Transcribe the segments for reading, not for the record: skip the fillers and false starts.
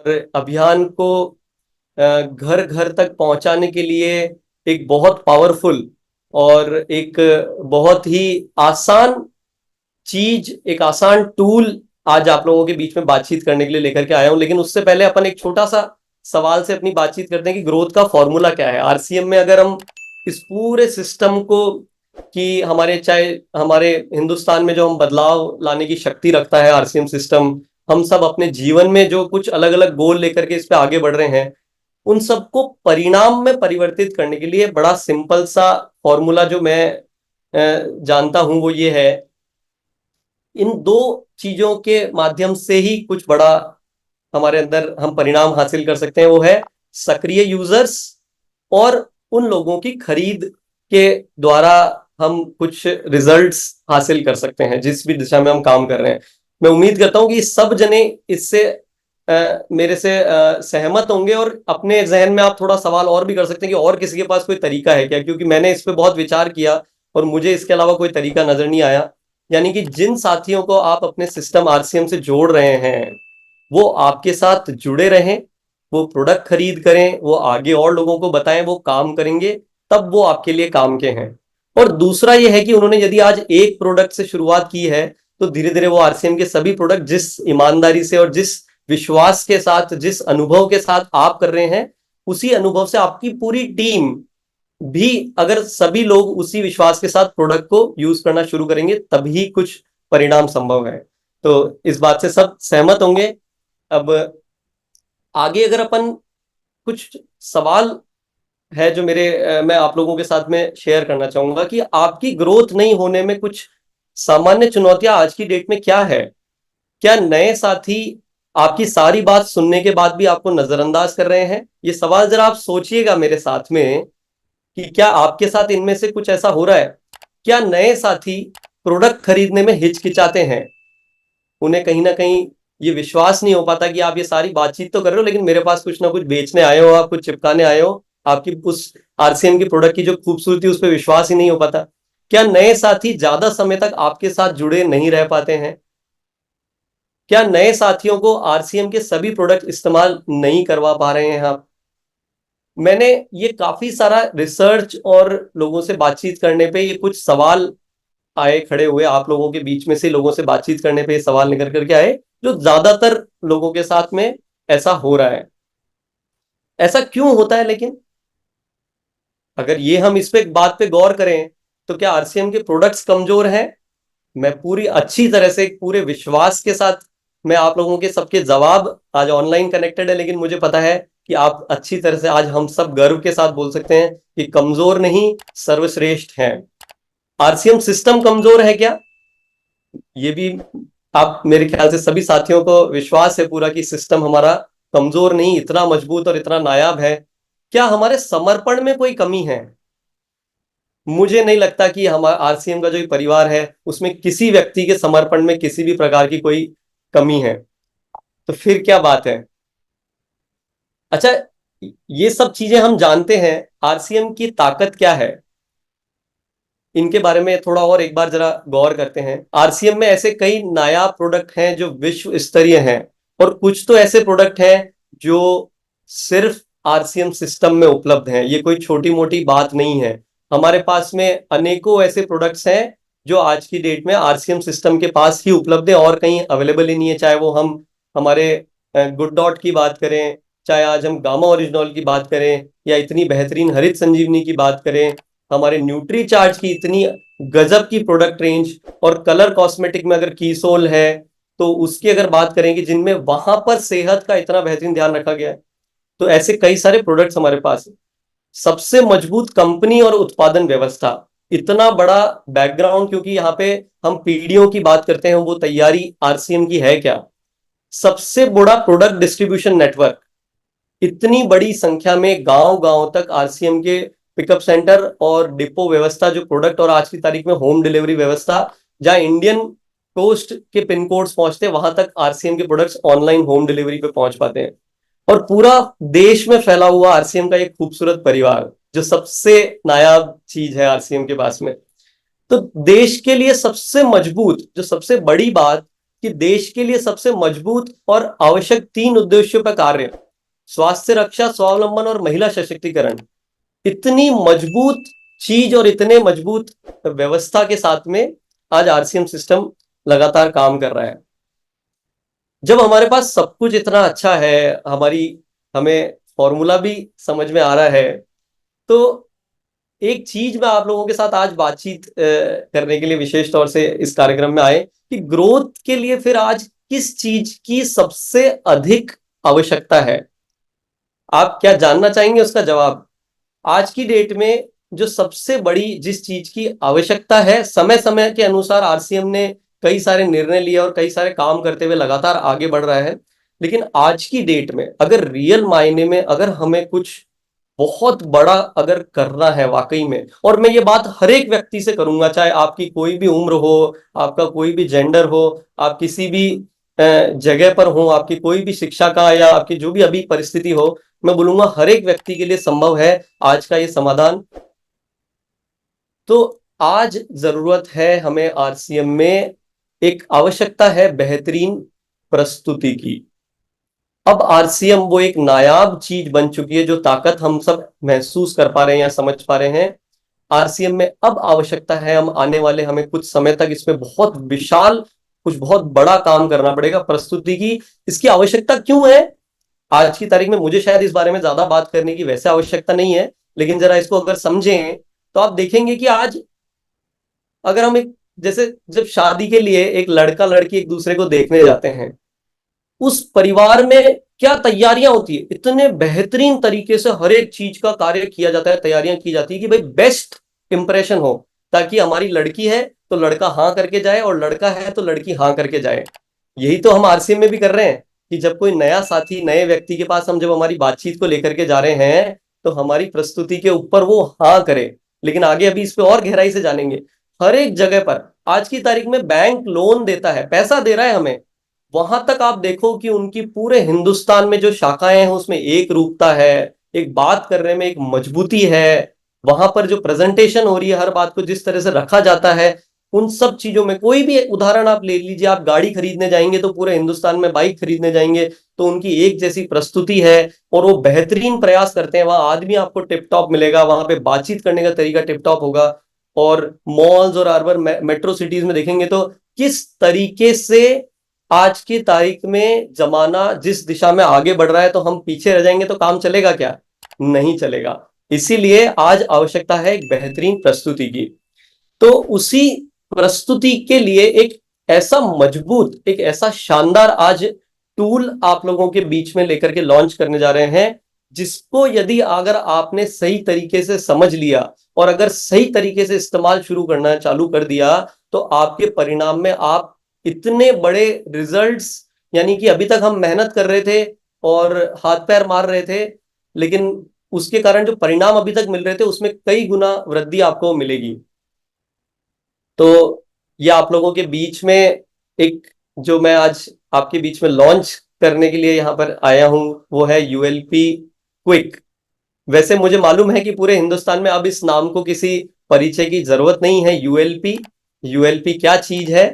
और अभियान को घर घर तक पहुंचाने के लिए एक बहुत पावरफुल और एक बहुत ही आसान चीज, एक आसान टूल आज आप लोगों के बीच में बातचीत करने के लिए लेकर के आया हूं। लेकिन उससे पहले अपन एक छोटा सा सवाल से अपनी बातचीत करते हैं कि ग्रोथ का फॉर्मूला क्या है आरसीएम में। अगर हम इस पूरे सिस्टम को, कि हमारे चाहे हमारे हिंदुस्तान में जो हम बदलाव लाने की शक्ति रखता है आरसीएम सिस्टम, हम सब अपने जीवन में जो कुछ अलग अलग गोल लेकर के इस पे आगे बढ़ रहे हैं, उन सबको परिणाम में परिवर्तित करने के लिए बड़ा सिंपल सा फॉर्मूला जो मैं जानता हूं वो ये है। इन दो चीजों के माध्यम से ही कुछ बड़ा हमारे अंदर हम परिणाम हासिल कर सकते हैं। वो है सक्रिय यूजर्स और उन लोगों की खरीद के द्वारा हम कुछ रिजल्ट्स हासिल कर सकते हैं जिस भी दिशा में हम काम कर रहे हैं। मैं उम्मीद करता हूं कि सब जने इससे मेरे से सहमत होंगे, और अपने जहन में आप थोड़ा सवाल और भी कर सकते हैं कि और किसी के पास कोई तरीका है क्या, क्योंकि मैंने इस पे बहुत विचार किया और मुझे इसके अलावा कोई तरीका नजर नहीं आया। यानी कि जिन साथियों को आप अपने सिस्टम आरसीएम से जोड़ रहे हैं वो आपके साथ जुड़े रहें, वो प्रोडक्ट खरीद करें, वो आगे और लोगों को बताएं, वो काम करेंगे, तब वो आपके लिए काम के हैं। और दूसरा ये है कि उन्होंने यदि आज एक प्रोडक्ट से शुरुआत की है तो धीरे धीरे वो आरसीएम के सभी प्रोडक्ट जिस ईमानदारी से और जिस विश्वास के साथ, जिस अनुभव के साथ आप कर रहे हैं, उसी अनुभव से आपकी पूरी टीम भी, अगर सभी लोग उसी विश्वास के साथ प्रोडक्ट को यूज करना शुरू करेंगे तभी कुछ परिणाम संभव है। तो इस बात से सब सहमत होंगे। अब आगे अगर अपन कुछ सवाल है जो मैं आप लोगों के साथ में शेयर करना चाहूंगा कि आपकी ग्रोथ नहीं होने में कुछ सामान्य चुनौतियां आज की डेट में क्या है। क्या नए साथी आपकी सारी बात सुनने के बाद भी आपको नजरअंदाज कर रहे हैं? ये सवाल जरा आप सोचिएगा मेरे साथ में कि क्या आपके साथ इनमें से कुछ ऐसा हो रहा है। क्या नए साथी प्रोडक्ट खरीदने में हिचकिचाते हैं? उन्हें कहीं ना कहीं ये विश्वास नहीं हो पाता कि आप ये सारी बातचीत तो कर रहे हो लेकिन मेरे पास कुछ ना कुछ बेचने आए हो, आप कुछ चिपकाने आए हो, आपकी उस आरसीएम की प्रोडक्ट की जो खूबसूरती उस पर विश्वास ही नहीं हो पाता। क्या नए साथी ज्यादा समय तक आपके साथ जुड़े नहीं रह पाते हैं? क्या नए साथियों को आरसीएम के सभी प्रोडक्ट इस्तेमाल नहीं करवा पा रहे हैं आप? मैंने ये काफी सारा रिसर्च और लोगों से बातचीत करने पे ये कुछ सवाल आए खड़े हुए, आप लोगों के बीच में से लोगों से बातचीत करने पे ये सवाल निकल करके आए जो ज्यादातर लोगों के साथ में ऐसा हो रहा है। ऐसा क्यों होता है लेकिन? अगर ये हम इस पे बात पे गौर करें तो क्या आरसीएम के प्रोडक्ट्स कमजोर हैं? मैं पूरी अच्छी तरह से पूरे विश्वास के साथ मैं आप लोगों के सबके जवाब आज ऑनलाइन कनेक्टेड है, लेकिन मुझे पता है कि आप अच्छी तरह से आज हम सब गर्व के साथ बोल सकते हैं कि कमजोर नहीं, सर्वश्रेष्ठ हैं। आरसीएम सिस्टम कमजोर है क्या? ये भी आप, मेरे ख्याल से सभी साथियों को विश्वास है पूरा कि सिस्टम हमारा कमजोर नहीं, इतना मजबूत और इतना नायाब है। क्या हमारे समर्पण में कोई कमी है? मुझे नहीं लगता कि हमारा आरसीएम का जो परिवार है उसमें किसी व्यक्ति के समर्पण में किसी भी प्रकार की कोई कमी है। तो फिर क्या बात है? अच्छा, ये सब चीजें हम जानते हैं, आरसीएम की ताकत क्या है इनके बारे में थोड़ा और एक बार जरा गौर करते हैं। आरसीएम में ऐसे कई नायाब प्रोडक्ट हैं जो विश्व स्तरीय हैं, और कुछ तो ऐसे प्रोडक्ट हैं जो सिर्फ आरसीएम सिस्टम में उपलब्ध हैं। ये कोई छोटी मोटी बात नहीं है। हमारे पास में अनेकों ऐसे प्रोडक्ट्स हैं जो आज की डेट में आरसीएम सिस्टम के पास ही उपलब्ध है और कहीं अवेलेबल ही नहीं है। चाहे वो हम हमारे गुड डॉट की बात करें, चाहे आज हम गामा ओरिजिनॉल की बात करें, या इतनी बेहतरीन हरित संजीवनी की बात करें, हमारे न्यूट्री चार्ज की इतनी गजब की प्रोडक्ट रेंज, और कलर कॉस्मेटिक में अगर कीसोल है तो उसकी अगर बात करेंगे जिनमें वहां पर सेहत का इतना बेहतरीन ध्यान रखा गया है। तो ऐसे कई सारे प्रोडक्ट्स हमारे पास है। सबसे मजबूत कंपनी और उत्पादन व्यवस्था, इतना बड़ा बैकग्राउंड, क्योंकि यहाँ पे हम पीढ़ियों की बात करते हैं, वो तैयारी आरसीएम की है क्या? सबसे बड़ा प्रोडक्ट डिस्ट्रीब्यूशन नेटवर्क, इतनी बड़ी संख्या में गांव गांव तक आरसीएम के पिकअप सेंटर और डिपो व्यवस्था, जो प्रोडक्ट, और आज की तारीख में होम डिलीवरी व्यवस्था, जहां इंडियन पोस्ट के पिन कोड्स पहुंचते हैं वहां तक आरसीएम के प्रोडक्ट्स ऑनलाइन होम डिलीवरी पे पहुंच पाते हैं। और पूरा देश में फैला हुआ आरसीएम का एक खूबसूरत परिवार, जो सबसे नायाब चीज है आरसीएम के पास में। तो देश के लिए सबसे मजबूत, जो सबसे बड़ी बात कि देश के लिए सबसे मजबूत और आवश्यक 3 उद्देश्यों पर कार्य, स्वास्थ्य रक्षा, स्वावलंबन और महिला सशक्तिकरण, इतनी मजबूत चीज और इतने मजबूत व्यवस्था के साथ में आज आरसीएम सिस्टम लगातार काम कर रहा है। जब हमारे पास सब कुछ इतना अच्छा है, हमें फॉर्मूला भी समझ में आ रहा है, तो एक चीज मैं आप लोगों के साथ आज बातचीत करने के लिए विशेष तौर से इस कार्यक्रम में आए कि ग्रोथ के लिए फिर आज किस चीज की सबसे अधिक आवश्यकता है। आप क्या जानना चाहेंगे उसका जवाब? आज की डेट में जो सबसे बड़ी जिस चीज की आवश्यकता है, समय समय के अनुसार आरसीएम ने कई सारे निर्णय लिए और कई सारे काम करते हुए लगातार आगे बढ़ रहा है, लेकिन आज की डेट में अगर रियल मायने में अगर हमें कुछ बहुत बड़ा अगर करना है वाकई में, और मैं ये बात हर एक व्यक्ति से करूंगा, चाहे आपकी कोई भी उम्र हो, आपका कोई भी जेंडर हो, आप किसी भी जगह पर हो, आपकी कोई भी शिक्षा का या आपकी जो भी अभी परिस्थिति हो, मैं बोलूंगा हर एक व्यक्ति के लिए संभव है आज का ये समाधान। तो आज जरूरत है हमें आरसीएम में, एक आवश्यकता है बेहतरीन प्रस्तुति की। अब आरसीएम वो एक नायाब चीज बन चुकी है, जो ताकत हम सब महसूस कर पा रहे हैं या समझ पा रहे हैं। आरसीएम में अब आवश्यकता है, हम आने वाले हमें कुछ समय तक इसमें बहुत विशाल कुछ बहुत बड़ा काम करना पड़ेगा प्रस्तुति की। इसकी आवश्यकता क्यों है आज की तारीख में? मुझे शायद इस बारे में ज्यादा बात करने की वैसे आवश्यकता नहीं है, लेकिन जरा इसको अगर समझें तो आप देखेंगे कि आज अगर हम एक जैसे जब शादी के लिए एक लड़का लड़की एक दूसरे को देखने जाते हैं, उस परिवार में क्या तैयारियां होती है, इतने बेहतरीन तरीके से हर एक चीज का कार्य किया जाता है, तैयारियां की जाती है कि भाई बेस्ट इंप्रेशन हो, ताकि हमारी लड़की है तो लड़का हाँ करके जाए और लड़का है तो लड़की हाँ करके जाए। यही तो हम आरसीएम में भी कर रहे हैं कि जब कोई नया साथी नए व्यक्ति के पास हम जब हमारी बातचीत को लेकर के जा रहे हैं, तो हमारी प्रस्तुति के ऊपर वो हाँ करे। लेकिन आगे अभी इस पे और गहराई से जानेंगे। हर एक जगह पर आज की तारीख में बैंक लोन देता है, पैसा दे रहा है हमें, वहां तक आप देखो कि उनकी पूरे हिंदुस्तान में जो शाखाएं हैं उसमें एक रूपता है, एक बात करने में एक मजबूती है, वहां पर जो प्रेजेंटेशन हो रही है, हर बात को जिस तरह से रखा जाता है, उन सब चीजों में कोई भी उदाहरण आप ले लीजिए, आप गाड़ी खरीदने जाएंगे तो पूरे हिंदुस्तान में बाइक खरीदने जाएंगे तो उनकी एक जैसी प्रस्तुति है और वो बेहतरीन प्रयास करते हैं। वहां आदमी आपको टिप टॉप मिलेगा, वहां पे बातचीत करने का तरीका टिप टॉप होगा। और मॉल्स और अर्बन मेट्रो सिटीज में देखेंगे तो किस तरीके से आज की तारीख में जमाना जिस दिशा में आगे बढ़ रहा है, तो हम पीछे रह जाएंगे तो काम चलेगा क्या? नहीं चलेगा। इसीलिए आज आवश्यकता है एक बेहतरीन प्रस्तुति की। तो उसी प्रस्तुति के लिए एक ऐसा मजबूत, एक ऐसा शानदार आज टूल आप लोगों के बीच में लेकर के लॉन्च करने जा रहे हैं, जिसको यदि अगर आपने सही तरीके से समझ लिया और अगर सही तरीके से इस्तेमाल शुरू करना चालू कर दिया, तो आपके परिणाम में आप इतने बड़े रिजल्ट्स, यानी कि अभी तक हम मेहनत कर रहे थे और हाथ पैर मार रहे थे, लेकिन उसके कारण जो परिणाम अभी तक मिल रहे थे उसमें कई गुना वृद्धि आपको मिलेगी। तो ये आप लोगों के बीच में एक जो मैं आज आपके बीच में लॉन्च करने के लिए यहाँ पर आया हूं, वो है यूएलपी क्विक। वैसे मुझे मालूम है कि पूरे हिंदुस्तान में अब इस नाम को किसी परिचय की जरूरत नहीं है, यूएलपी, यूएलपी क्या चीज है।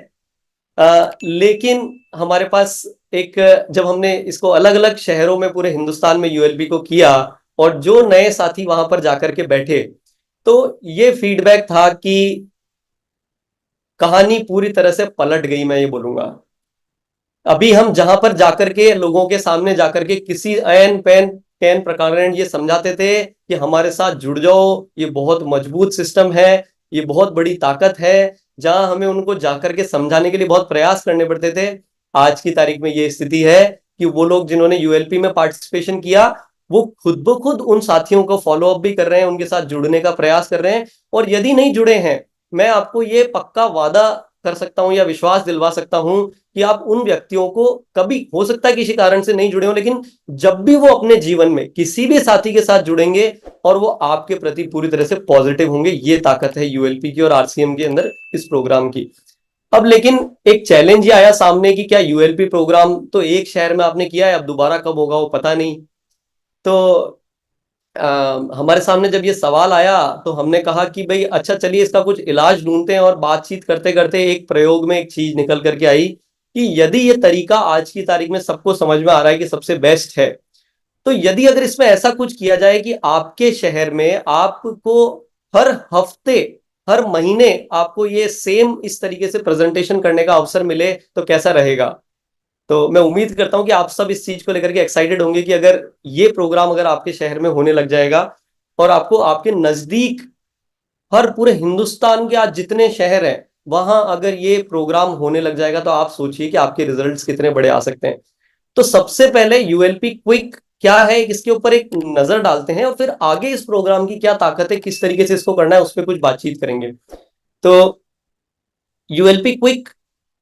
लेकिन हमारे पास एक, जब हमने इसको अलग अलग शहरों में पूरे हिंदुस्तान में यूएलपी को किया और जो नए साथी वहां पर जाकर के बैठे, तो ये फीडबैक था कि कहानी पूरी तरह से पलट गई, मैं ये बोलूंगा। अभी हम जहां पर जाकर के लोगों के सामने जाकर के किसी ऐन पैन कैन प्रकार ये समझाते थे कि हमारे साथ जुड़ जाओ, ये बहुत मजबूत सिस्टम है, ये बहुत बड़ी ताकत है, जहां हमें उनको जाकर के समझाने के लिए बहुत प्रयास करने पड़ते थे, आज की तारीख में ये स्थिति है कि वो लोग जिन्होंने यूएलपी में पार्टिसिपेशन किया, वो खुद ब खुद उन साथियों को फॉलो अप भी कर रहे हैं, उनके साथ जुड़ने का प्रयास कर रहे हैं। और यदि नहीं जुड़े हैं, मैं आपको ये पक्का वादा कर सकता हूं या विश्वास दिलवा सकता हूं कि आप उन व्यक्तियों को, कभी हो सकता है किसी कारण से नहीं जुड़े हो, लेकिन जब भी वो अपने जीवन में किसी भी साथी के साथ जुड़ेंगे और वो आपके प्रति पूरी तरह से पॉजिटिव होंगे, ये ताकत है यूएलपी की और आरसीएम के अंदर इस प्रोग्राम की। अब लेकिन एक चैलेंज ये आया सामने कि क्या यूएलपी प्रोग्राम तो एक शहर में आपने किया है, अब दोबारा कब होगा वो पता नहीं। तो हमारे सामने जब ये सवाल आया तो हमने कहा कि भाई अच्छा चलिए इसका कुछ इलाज ढूंढते हैं, और बातचीत करते करते एक प्रयोग में एक चीज निकल करके आई कि यदि ये तरीका आज की तारीख में सबको समझ में आ रहा है कि सबसे बेस्ट है, तो यदि अगर इसमें ऐसा कुछ किया जाए कि आपके शहर में आपको हर हफ्ते, हर महीने आपको ये सेम इस तरीके से प्रेजेंटेशन करने का अवसर मिले, तो कैसा रहेगा। तो मैं उम्मीद करता हूं कि आप सब इस चीज को लेकर के एक्साइटेड होंगे कि अगर ये प्रोग्राम अगर आपके शहर में होने लग जाएगा और आपको आपके नजदीक हर पूरे हिंदुस्तान के आज जितने शहर हैं वहां अगर ये प्रोग्राम होने लग जाएगा, तो आप सोचिए कि आपके रिजल्ट्स कितने बड़े आ सकते हैं। तो सबसे पहले यूएलपी क्विक क्या है, इसके ऊपर एक नजर डालते हैं और फिर आगे इस प्रोग्राम की क्या ताकत है, किस तरीके से इसको करना है, उस पर कुछ बातचीत करेंगे। तो यूएलपी क्विक,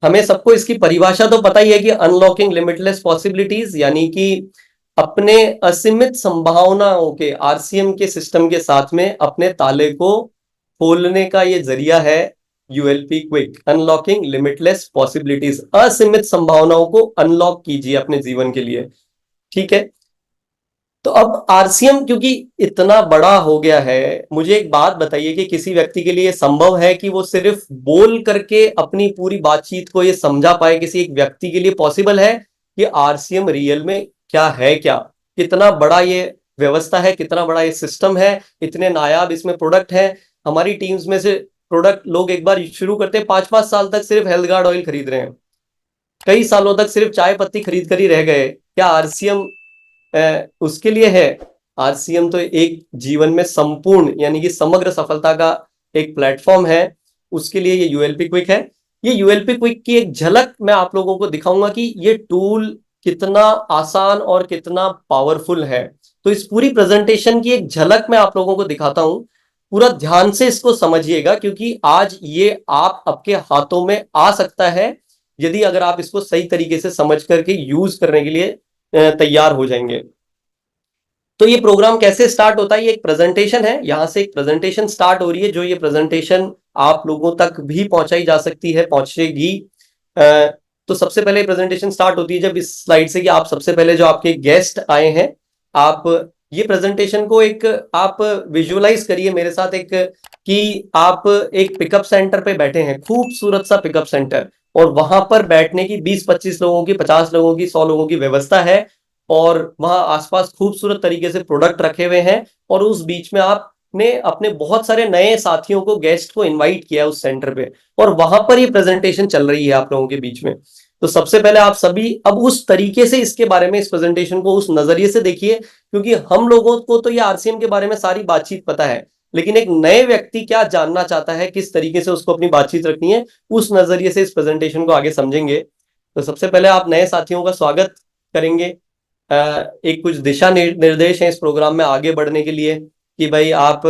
हमें सबको इसकी परिभाषा तो पता ही है कि अनलॉकिंग लिमिटलेस पॉसिबिलिटीज, यानी कि अपने असीमित संभावनाओं के आरसीएम के सिस्टम के साथ में अपने ताले को खोलने का ये जरिया है यूएलपी क्विक। अनलॉकिंग लिमिटलेस पॉसिबिलिटीज, असीमित संभावनाओं को अनलॉक कीजिए अपने जीवन के लिए। ठीक है, तो अब आरसीएम क्योंकि इतना बड़ा हो गया है, मुझे एक बात बताइए कि किसी व्यक्ति के लिए संभव है कि वो सिर्फ बोल करके अपनी पूरी बातचीत को ये समझा पाए, किसी एक व्यक्ति के लिए पॉसिबल है कि आरसीएम रियल में क्या है, क्या कितना बड़ा ये व्यवस्था है, कितना बड़ा ये सिस्टम है, इतने नायाब इसमें प्रोडक्ट हैं। हमारी टीम्स में से प्रोडक्ट लोग एक बार शुरू करते हैं, 5-5 साल तक सिर्फ हेल्थ गार्ड ऑयल खरीद रहे हैं, कई सालों तक सिर्फ चाय पत्ती खरीद कर ही रह गए। क्या आरसीएम उसके लिए है? आरसीएम तो एक जीवन में संपूर्ण यानी कि समग्र सफलता का एक प्लेटफॉर्म है, उसके लिए ये यूएलपी क्विक है। ये यूएलपी क्विक की एक झलक मैं आप लोगों को दिखाऊंगा कि ये टूल कितना आसान और कितना पावरफुल है। तो इस पूरी प्रेजेंटेशन की एक झलक मैं आप लोगों को दिखाता हूं, पूरा ध्यान से इसको समझिएगा, क्योंकि आज ये आप आपके हाथों में आ सकता है यदि अगर आप इसको सही तरीके से समझ करके यूज करने के लिए तैयार हो जाएंगे। तो ये प्रोग्राम कैसे स्टार्ट होता है, ये एक प्रेजेंटेशन है, यहां से एक प्रेजेंटेशन स्टार्ट हो रही है, जो ये प्रेजेंटेशन आप लोगों तक भी पहुंचाई जा सकती है, पहुंचेगी। तो सबसे पहले प्रेजेंटेशन स्टार्ट होती है जब इस स्लाइड से कि आप सबसे पहले जो आपके गेस्ट आए हैं, आप ये प्रेजेंटेशन को एक आप विजुअलाइज करिए मेरे साथ, एक कि आप एक पिकअप सेंटर पे बैठे हैं, खूबसूरत सा पिकअप सेंटर, और वहां पर बैठने की 20-25 लोगों की, 50 लोगों की, 100 लोगों की व्यवस्था है, और वहां आसपास खूबसूरत तरीके से प्रोडक्ट रखे हुए हैं, और उस बीच में आपने अपने बहुत सारे नए साथियों को, गेस्ट को इनवाइट किया उस सेंटर पे, और वहां पर ये प्रेजेंटेशन चल रही है आप लोगों के बीच में। तो सबसे पहले आप सभी अब उस तरीके से इसके बारे में, इस प्रेजेंटेशन को उस नजरिए से देखिए, क्योंकि हम लोगों को तो ये आरसीएम के बारे में सारी बातचीत पता है, लेकिन एक नए व्यक्ति क्या जानना चाहता है, किस तरीके से उसको अपनी बातचीत रखनी है, उस नजरिए से इस प्रेजेंटेशन को आगे समझेंगे। तो सबसे पहले आप नए साथियों का स्वागत करेंगे। एक कुछ दिशा निर्देश हैं इस प्रोग्राम में आगे बढ़ने के लिए, कि भाई आप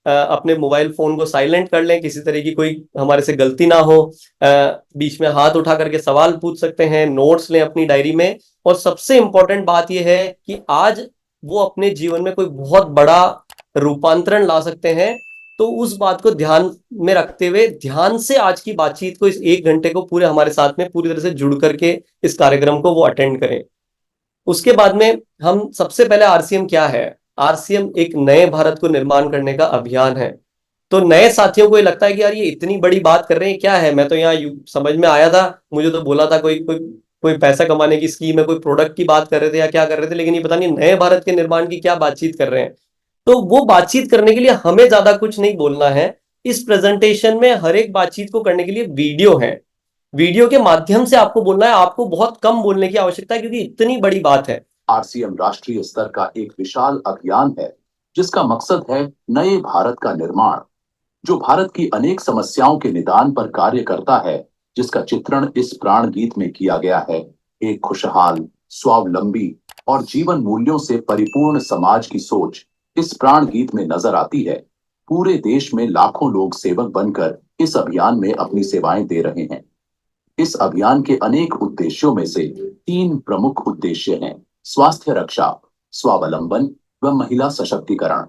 अपने मोबाइल फोन को साइलेंट कर लें, किसी तरह की कोई हमारे से गलती ना हो, बीच में हाथ उठा करके सवाल पूछ सकते हैं, नोट्स लें अपनी डायरी में, और सबसे इंपॉर्टेंट बात यह है कि आज वो अपने जीवन में कोई बहुत बड़ा रूपांतरण ला सकते हैं, तो उस बात को ध्यान में रखते हुए ध्यान से आज की बातचीत को, इस 1 घंटे को पूरे हमारे साथ में पूरी तरह से जुड़ करके इस कार्यक्रम को वो अटेंड करें। उसके बाद में हम सबसे पहले, आरसीएम क्या है? आरसीएम एक नए भारत को निर्माण करने का अभियान है। तो नए साथियों को ये लगता है कि यार ये इतनी बड़ी बात कर रहे हैं, क्या है, मैं तो यहाँ समझ में आया था, मुझे तो बोला था कोई कोई कोई पैसा कमाने की स्कीम है, कोई प्रोडक्ट की बात कर रहे थे या क्या कर रहे थे, लेकिन ये पता नहीं नए भारत के निर्माण की क्या बातचीत कर रहे हैं। तो वो बातचीत करने के लिए हमें ज्यादा कुछ नहीं बोलना है। इस प्रेजेंटेशन में हर एक बातचीत को करने के लिए वीडियो है, वीडियो के माध्यम से आपको बोलना है, आपको बहुत कम बोलने की आवश्यकता है, क्योंकि इतनी बड़ी बात है। आरसीएम राष्ट्रीय स्तर का एक विशाल अभियान है जिसका मकसद है नए भारत का निर्माण, जो भारत की अनेक समस्याओं के निदान पर कार्य करता है, जिसका चित्रण इस प्राण गीत में किया गया है। एक खुशहाल, स्वावलंबी और जीवन मूल्यों से परिपूर्ण समाज की सोच इस प्राण गीत में नजर आती है। पूरे देश में लाखों लोग सेवक बनकर इस अभियान में अपनी सेवाएं दे रहे हैं। इस अभियान के अनेक उद्देश्यों में से 3 प्रमुख उद्देश्य हैं: स्वास्थ्य रक्षा, स्वावलंबन व महिला सशक्तिकरण।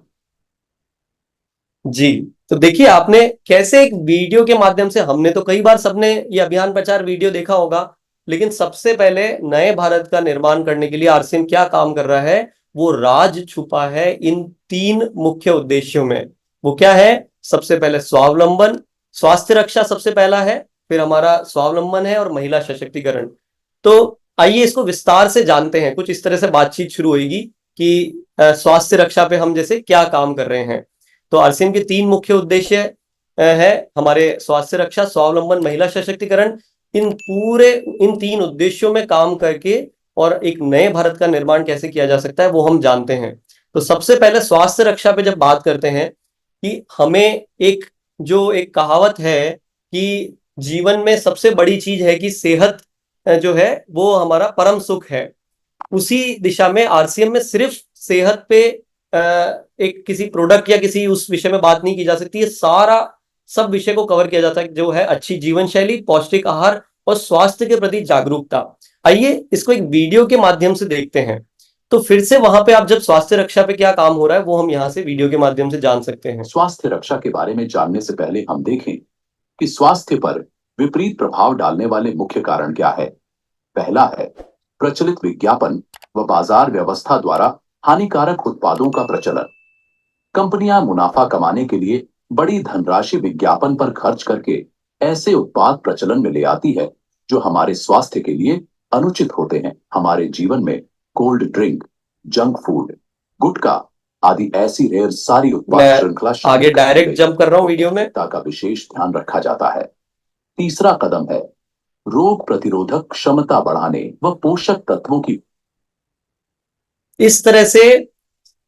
जी, तो देखिए आपने कैसे एक वीडियो के माध्यम से, हमने तो कई बार सबने ये अभियान प्रचार वीडियो देखा होगा, लेकिन सबसे पहले नए भारत का निर्माण करने के लिए आरसीएम क्या काम कर रहा है, वो राज छुपा है इन 3 मुख्य उद्देश्यों में। वो क्या है? सबसे पहले स्वावलंबन, स्वास्थ्य रक्षा सबसे पहला है, फिर हमारा स्वावलंबन है और महिला सशक्तिकरण। तो आइए इसको विस्तार से जानते हैं। कुछ इस तरह से बातचीत शुरू होगी कि स्वास्थ्य रक्षा पे हम जैसे क्या काम कर रहे हैं। तो आरसीएम के 3 मुख्य उद्देश्य है हमारे: स्वास्थ्य रक्षा, स्वावलंबन, महिला सशक्तिकरण। इन 3 उद्देश्यों में काम करके और एक नए भारत का निर्माण कैसे किया जा सकता है वो हम जानते हैं। तो सबसे पहले स्वास्थ्य रक्षा पे जब बात करते हैं कि हमें एक कहावत है कि जीवन में सबसे बड़ी चीज है कि सेहत जो है वो हमारा परम सुख है। उसी दिशा में आरसीएम में सिर्फ सेहत पे एक किसी प्रोडक्ट या किसी उस विषय में बात नहीं की जा सकती है। सारा सब विषय को कवर किया जाता है, जो है अच्छी जीवन शैली, पौष्टिक आहार और स्वास्थ्य के प्रति जागरूकता। आइए इसको एक वीडियो के माध्यम से देखते हैं। तो फिर से वहां पे आप जब स्वास्थ्य रक्षा पे क्या काम हो रहा है वो हम यहाँ से वीडियो के माध्यम से जान सकते हैं। स्वास्थ्य रक्षा के बारे में जानने से पहले हम देखें कि स्वास्थ्य पर विपरीत प्रभाव डालने वाले मुख्य कारण क्या है। पहला है प्रचलित विज्ञापन व बाजार व्यवस्था द्वारा हानिकारक उत्पादों का प्रचलन। कंपनियां मुनाफा कमाने के लिए बड़ी धनराशि विज्ञापन पर खर्च करके ऐसे उत्पाद प्रचलन में ले आती है जो हमारे स्वास्थ्य के लिए अनुचित होते हैं। हमारे जीवन में कोल्ड ड्रिंक, जंक फूड, गुटखा आदि ऐसी ढेर सारी उत्पाद श्रृंखला आगे डायरेक्ट जंप कर रहा हूं वीडियो में का विशेष ध्यान रखा जाता है। तीसरा कदम है रोग प्रतिरोधक क्षमता बढ़ाने व पोषक तत्वों की। इस तरह से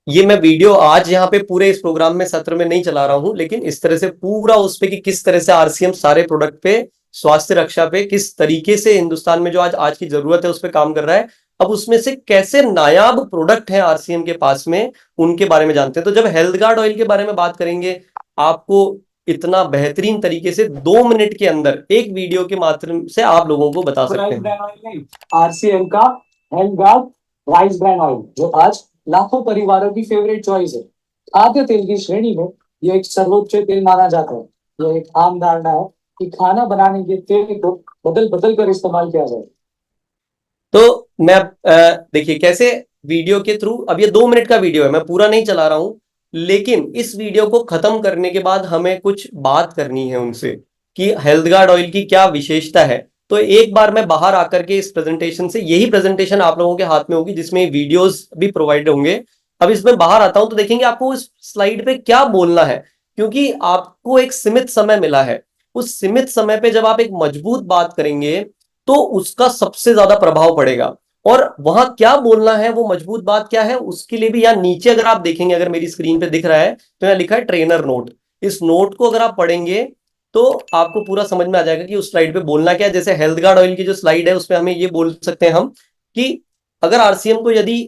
ये मैं वीडियो आज यहाँ पे पूरे इस प्रोग्राम में सत्र में नहीं चला रहा हूं, लेकिन इस तरह से पूरा उस पे कि किस तरह से आरसीएम सारे प्रोडक्ट पे, स्वास्थ्य रक्षा पे किस तरीके से हिंदुस्तान में जो आज की जरूरत है उस पे काम कर रहा है। अब उसमें से कैसे नायाब प्रोडक्ट है आरसीएम के पास में, उनके बारे में जानते हैं। तो जब हेल्थ गार्ड ऑयल के बारे में बात करेंगे, आपको इतना बेहतरीन तरीके से 2 मिनट के अंदर एक वीडियो के माध्यम से आप लोगों को बता सकते हैं। आरसीएम का health guard rice brand oil, जो आज लाखों परिवारों की फेवरेट चॉइस है। खाद्य तेल की श्रेणी में यह एक सर्वोच्च तेल माना जाता है। यह एक आम धारणा है कि खाना बनाने के तेल को बदल बदल कर इस्तेमाल किया जाए। तो मैं देखिए कैसे वीडियो के थ्रू, अब ये 2 मिनट का वीडियो है, मैं पूरा नहीं चला रहा हूं, लेकिन इस वीडियो को खत्म करने के बाद हमें कुछ बात करनी है उनसे कि हेल्थ गार्ड ऑयल की क्या विशेषता है। तो एक बार मैं बाहर आकर के इस प्रेजेंटेशन से, यही प्रेजेंटेशन आप लोगों के हाथ में होगी जिसमें वीडियोस भी प्रोवाइड होंगे। अब इसमें बाहर आता हूं तो देखेंगे आपको उस स्लाइड पे क्या बोलना है, क्योंकि आपको एक सीमित समय मिला है। उस सीमित समय पे जब आप एक मजबूत बात करेंगे तो उसका सबसे ज्यादा प्रभाव पड़ेगा। और वहां क्या बोलना है, वो मजबूत बात क्या है, उसके लिए भी यहाँ नीचे अगर आप देखेंगे, अगर मेरी स्क्रीन पे दिख रहा है तो यहाँ लिखा है ट्रेनर नोट। इस नोट को अगर आप पढ़ेंगे तो आपको पूरा समझ में आ जाएगा कि उस स्लाइड पे बोलना क्या है। जैसे हेल्थ गार्ड ऑयल की जो स्लाइड है उसमें हमें ये बोल सकते हैं हम कि अगर आरसीएम को यदि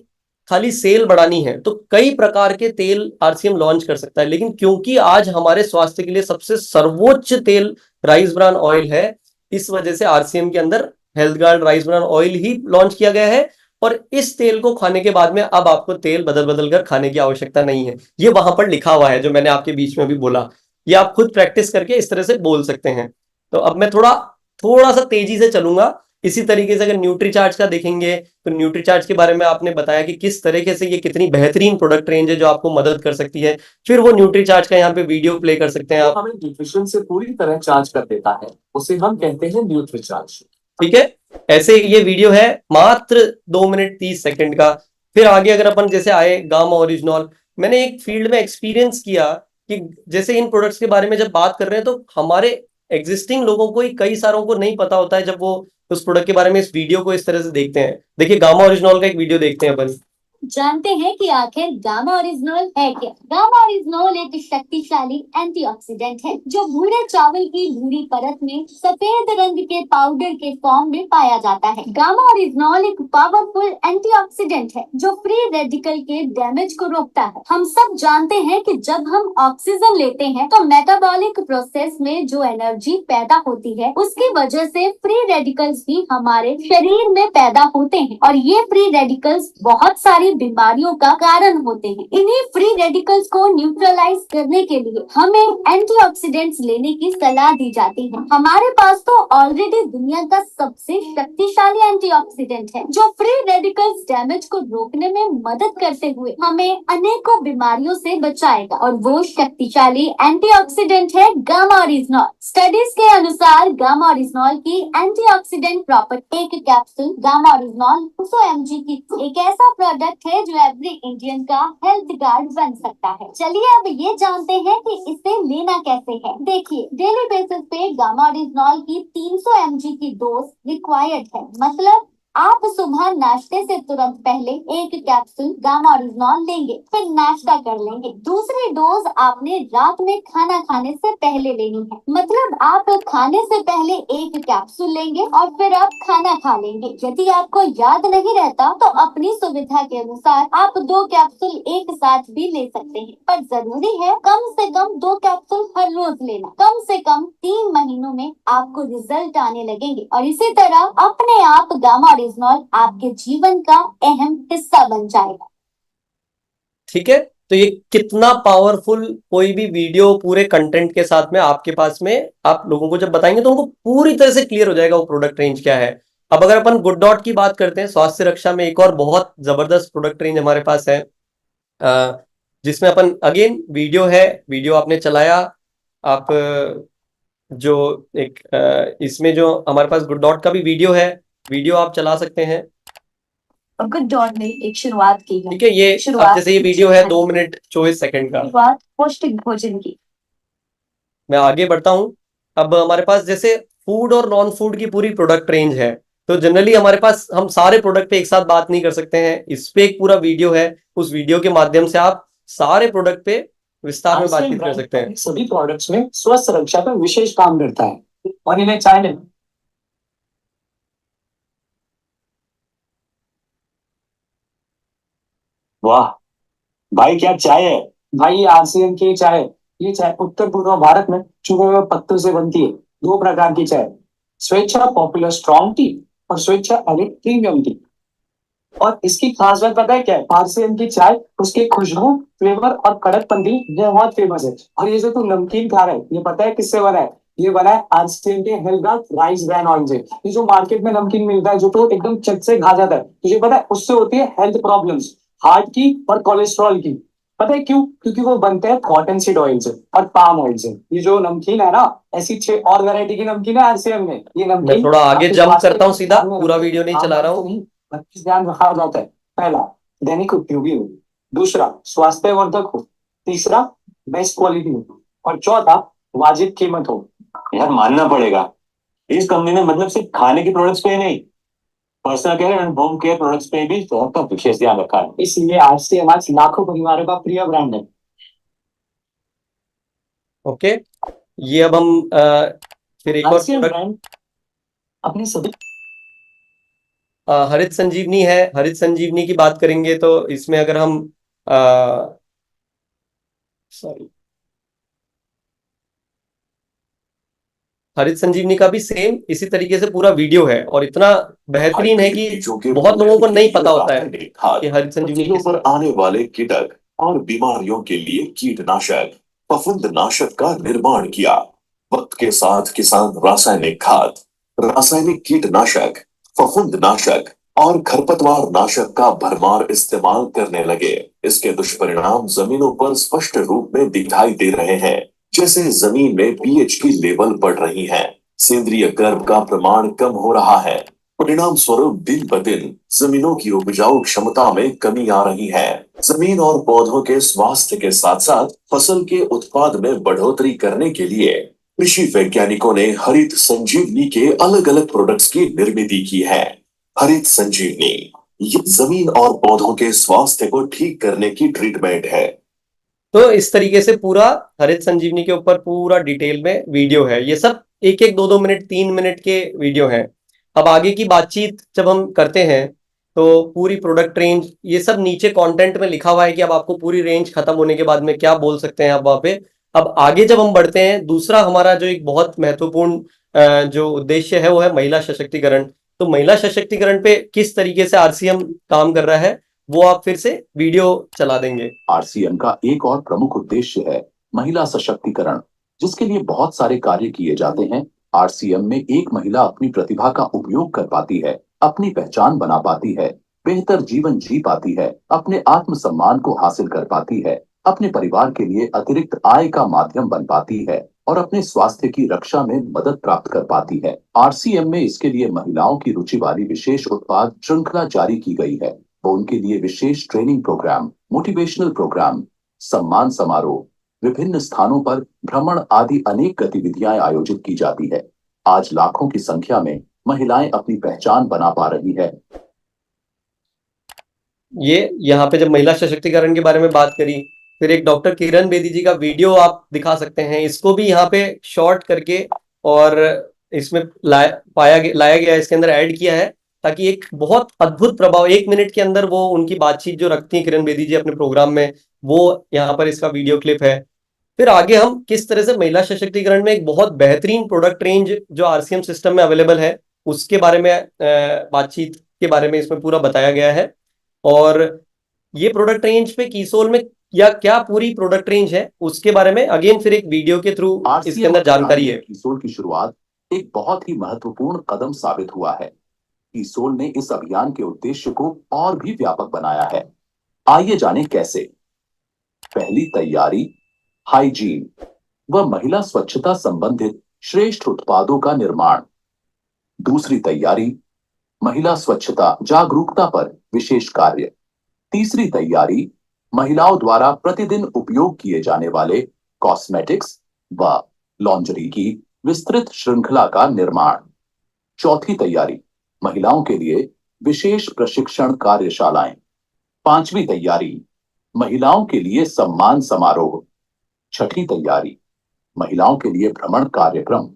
खाली सेल बढ़ानी है तो कई प्रकार के तेल आरसीएम लॉन्च कर सकता है, लेकिन क्योंकि आज हमारे स्वास्थ्य के लिए सबसे सर्वोच्च तेल राइस ब्रान ऑयल है, इस वजह से आरसीएम के अंदर health guard rice bran oil ही लॉन्च किया गया है। और इस तेल को खाने के बाद में अब आपको तेल बदल बदल कर खाने की आवश्यकता नहीं है। ये वहां पर लिखा हुआ है जो मैंने आपके बीच में भी बोला। ये आप खुद प्रैक्टिस करके इस तरह से बोल सकते हैं। तो अब मैं थोड़ा सा तेजी से चलूंगा। इसी तरीके से अगर न्यूट्रीचार्ज का देखेंगे तो न्यूट्रीचार्ज के बारे में आपने बताया कि किस तरीके से ये कितनी बेहतरीन प्रोडक्ट रेंज है जो आपको मदद कर सकती है। फिर वो न्यूट्रीचार्ज का यहाँ पे वीडियो प्ले कर सकते हैं आप। हमें न्यूट्रिशन से पूरी तरह चार्ज कर देता है, उसे हम कहते हैं न्यूट्रीचार्ज। ठीक है, ऐसे ये वीडियो है मात्र 2 मिनट 30 सेकंड का। फिर आगे अगर अपन जैसे आए गामा ओरिजिनॉल, मैंने एक फील्ड में एक्सपीरियंस किया कि जैसे इन प्रोडक्ट्स के बारे में जब बात कर रहे हैं तो हमारे एग्जिस्टिंग लोगों को ही कई सारों को नहीं पता होता है जब वो उस प्रोडक्ट के बारे में इस वीडियो को इस तरह से देखते हैं। देखिए गामा ओरिजिनॉल का एक वीडियो देखते हैं अपन। जानते हैं कि आखिर गामा ओरिजिनॉल है क्या? गामा ओरिजिनॉल एक शक्तिशाली एंटीऑक्सीडेंट है जो भूरे चावल की भूरी परत में सफेद रंग के पाउडर के फॉर्म में पाया जाता है। गामा ओरिजिनॉल एक पावरफुल एंटीऑक्सीडेंट है जो फ्री रेडिकल के डैमेज को रोकता है। हम सब जानते हैं कि जब हम ऑक्सीजन लेते हैं तो मेटाबॉलिक प्रोसेस में जो एनर्जी पैदा होती है उसकी वजह से फ्री रेडिकल्स भी हमारे शरीर में पैदा होते हैं और ये फ्री रेडिकल्स बहुत सारी बीमारियों का कारण होते हैं। इन्हीं फ्री रेडिकल्स को न्यूट्रलाइज करने के लिए हमें एंटीऑक्सीडेंट्स लेने की सलाह दी जाती है। हमारे पास तो ऑलरेडी दुनिया का सबसे शक्तिशाली एंटीऑक्सीडेंट है जो फ्री रेडिकल्स डैमेज को रोकने में मदद करते हुए हमें अनेकों बीमारियों से बचाएगा, और वो शक्तिशाली एंटीऑक्सीडेंट है गामा ओरिजिनॉल। स्टडीज के अनुसार गामा ओरिजिनॉल की एंटीऑक्सीडेंट प्रॉपर्टी, एक कैप्सूल गामा ओरिजिनॉल 200 mg की एक ऐसा प्रोडक्ट है जो एवरी इंडियन का हेल्थ गार्ड बन सकता है। चलिए अब ये जानते हैं कि इसे लेना कैसे है। देखिए, डेली बेसिस पे गामा ओरिजिनॉल की 300 mg की डोज रिक्वायर्ड है। मतलब आप सुबह नाश्ते से तुरंत पहले एक कैप्सूल गामा ओरिजिनॉल लेंगे, फिर नाश्ता कर लेंगे। दूसरी डोज आपने रात में खाना खाने से पहले लेनी है। मतलब आप खाने से पहले एक कैप्सूल लेंगे और फिर आप खाना खा लेंगे। यदि आपको याद नहीं रहता तो अपनी सुविधा के अनुसार आप 2 कैप्सूल एक साथ भी ले सकते हैं, पर जरूरी है कम से कम 2 कैप्सूल हर रोज लेना। कम से कम 3 महीनों में आपको रिजल्ट आने लगेंगे, और इसी तरह अपने आप गामा ओरिजिनॉल आपके जीवन का अहम हिस्सा बन जाएगा। ठीक है, तो ये कितना पावरफुल, कोई भी वीडियो पूरे कंटेंट के साथ में आपके पास में आप लोगों को जब बताएंगे तो उनको पूरी तरह से क्लियर हो जाएगा वो प्रोडक्ट रेंज क्या है। अब अगर अपन गुड डॉट की बात करते हैं, स्वास्थ्य रक्षा में एक और बहुत जबरदस्त प्रोडक्ट रेंज हमारे पास है, जिसमें अपन अगेन वीडियो है, वीडियो आपने चलाया, आप जो एक इसमें जो हमारे पास गुड डॉट का भी वीडियो है, वीडियो आप चला सकते हैं। गुड डॉट ने एक शुरुआत की है। ठीक है, ये अब जैसे ये वीडियो है 2 मिनट 24 सेकंड का, शुरुआत पौष्टिक भोजन की। मैं आगे बढ़ता हूं। अब हमारे पास जैसे फूड और नॉन फूड की पूरी प्रोडक्ट रेंज है, तो जनरली हमारे पास हम सारे प्रोडक्ट पे एक साथ बात नहीं कर सकते हैं। इस पे एक पूरा वीडियो है, उस वीडियो के माध्यम से आप सारे प्रोडक्ट पे विस्तार में बातचीत कर सकते हैं। सभी प्रोडक्ट्स में स्वास्थ्य रक्षा पर विशेष काम करता है और इन्हें चाइना वाह भाई, क्या चाय है। भाई ये आरसीएम की चाय। ये चाय उत्तर पूर्व भारत में चुने हुए पत्तों से बनती है। 2 प्रकार की चाय, स्वेच्छा पॉपुलर स्ट्रॉन्ग टी और स्वेच्छा एलिट प्रीमियम टी। और इसकी खास बात पता है क्या है? आरसीएम की चाय उसकी खुशबू, फ्लेवर और कड़कपंती बहुत फेमस है। और ये जो तू नमकीन खा रहा है, ये पता है किससे बना है? ये बना है आरसीएम के हेल्थ राइस ब्रांड ऑयल से। ये जो मार्केट में नमकीन मिलता है जो तो एकदम चट से खा जाता है, तुझे पता है उससे होती है हेल्थ प्रॉब्लम्स, हार्ट की और कोलेस्ट्रॉल की। पता है क्यों? क्योंकि वो बनते हैं कॉटन सीड ऑयल से और पाम ऑयल से। ये जो नमकीन है ना, ऐसी 6 और वैरायटी की नमकीन है आरसीएम में। ये मैं नमकीन थोड़ा आगे जंप करता हूँ, सीधा पूरा वीडियो नहीं चला रहा हूँ। ध्यान रखा जाता है। पहला, दैनिक उपयोगी हो। दूसरा, स्वास्थ्यवर्धक हो। तीसरा, बेस्ट क्वालिटी हो। और चौथा, वाजिब कीमत हो। यार मानना पड़ेगा, इस कंपनी ने मतलब सिर्फ खाने के प्रोडक्ट्स पे ही नहीं, personal care and home care products पे भी बहुत विशेष ध्यान रखा है। इसलिए आरसीएम आज लाखों परिवारों का प्रिय ब्रांड है। ओके, ये अब हम फिर एक और आरसीएम प्रोडक्ट ब्रांड अपने सभी हरित संजीवनी है। हरित संजीवनी की बात करेंगे तो इसमें अगर हम सॉरी हरित संजीवनी का भी सेम इसी तरीके से पूरा वीडियो है, और इतना बेहतरीन है कि बहुत लोगों को नहीं पता होता है कि हरित संजीवनी पर आने वाले कीटक और बीमारियों के लिए कीटनाशक, फफूंदनाशक का निर्माण किया। वक्त के साथ किसान रासायनिक खाद, रासायनिक कीटनाशक, फफूंदनाशक और खरपतवार नाशक का भरमार इस्तेमाल करने लगे। इसके दुष्परिणाम जमीनों पर स्पष्ट रूप में दिखाई दे रहे हैं, जैसे जमीन में पीएच की लेवल बढ़ रही है, सेंद्रीय गर्भ का प्रमाण कम हो रहा है। परिणाम स्वरूप दिन ब दिन जमीनों की उपजाऊ क्षमता में कमी आ रही है। जमीन और पौधों के स्वास्थ्य के साथ साथ फसल के उत्पाद में बढ़ोतरी करने के लिए कृषि वैज्ञानिकों ने हरित संजीवनी के अलग अलग प्रोडक्ट्स की निर्मित की है। हरित संजीवनी ये जमीन और पौधों के स्वास्थ्य को ठीक करने की ट्रीटमेंट है। तो इस तरीके से पूरा हरित संजीवनी के ऊपर पूरा डिटेल में वीडियो है। ये सब 1-1, 2-2 मिनट, 3 मिनट के वीडियो हैं। अब आगे की बातचीत जब हम करते हैं तो पूरी प्रोडक्ट रेंज, ये सब नीचे कंटेंट में लिखा हुआ है कि अब आपको पूरी रेंज खत्म होने के बाद में क्या बोल सकते हैं आप वहां पे। अब आगे जब हम बढ़ते हैं, दूसरा हमारा जो एक बहुत महत्वपूर्ण जो उद्देश्य है वो है महिला सशक्तिकरण। तो महिला सशक्तिकरण पे किस तरीके से आरसीएम काम कर रहा है वो आप फिर से वीडियो चला देंगे। आरसीएम का एक और प्रमुख उद्देश्य है महिला सशक्तिकरण, जिसके लिए बहुत सारे कार्य किए जाते हैं। आरसीएम में एक महिला अपनी प्रतिभा का उपयोग कर पाती है, अपनी पहचान बना पाती है, बेहतर जीवन जी पाती है, अपने आत्मसम्मान को हासिल कर पाती है, अपने परिवार के लिए अतिरिक्त आय का माध्यम बन पाती है और अपने स्वास्थ्य की रक्षा में मदद प्राप्त कर पाती है। आरसीएम में इसके लिए महिलाओं की रुचि वाली विशेष उत्पाद श्रृंखला जारी की गई है। वो उनके लिए विशेष ट्रेनिंग प्रोग्राम, मोटिवेशनल प्रोग्राम, सम्मान समारोह, विभिन्न स्थानों पर भ्रमण आदि अनेक गतिविधियां आयोजित की जाती है। आज लाखों की संख्या में महिलाएं अपनी पहचान बना पा रही है। ये यहाँ पे जब महिला सशक्तिकरण के बारे में बात करी, फिर एक डॉक्टर किरण बेदी जी का वीडियो आप दिखा सकते हैं। इसको भी यहाँ पे शॉर्ट करके और इसमें लाया गया, इसके अंदर ऐड किया है, ताकि एक बहुत अद्भुत प्रभाव 1 मिनट के अंदर वो उनकी बातचीत जो रखती है किरण बेदी जी अपने प्रोग्राम में, वो यहाँ पर इसका वीडियो क्लिप है। फिर आगे हम किस तरह से महिला सशक्तिकरण में एक बहुत बेहतरीन प्रोडक्ट रेंज जो आरसीएम सिस्टम में अवेलेबल है उसके बारे में बातचीत के बारे में इसमें पूरा बताया गया है। और ये प्रोडक्ट रेंज पे कीसोल में या क्या पूरी प्रोडक्ट रेंज है उसके बारे में अगेन फिर एक वीडियो के थ्रू इसके अंदर जानकारी है। कीसोल की शुरुआत एक बहुत ही महत्वपूर्ण कदम साबित हुआ है। कीसोल ने इस अभियान के उद्देश्य को और भी व्यापक बनाया है। आइए जानें कैसे। पहली तैयारी, हाइजीन व महिला स्वच्छता संबंधित श्रेष्ठ उत्पादों का निर्माण। दूसरी तैयारी, महिला स्वच्छता जागरूकता पर विशेष कार्य। तीसरी तैयारी, महिलाओं द्वारा प्रतिदिन उपयोग किए जाने वाले कॉस्मेटिक्स व लॉन्जरी की विस्तृत श्रृंखला का निर्माण। चौथी तैयारी, महिलाओं के लिए विशेष प्रशिक्षण कार्यशालाएं। पांचवी तैयारी, महिलाओं के लिए सम्मान समारोह। छठी तैयारी, महिलाओं के लिए भ्रमण कार्यक्रम।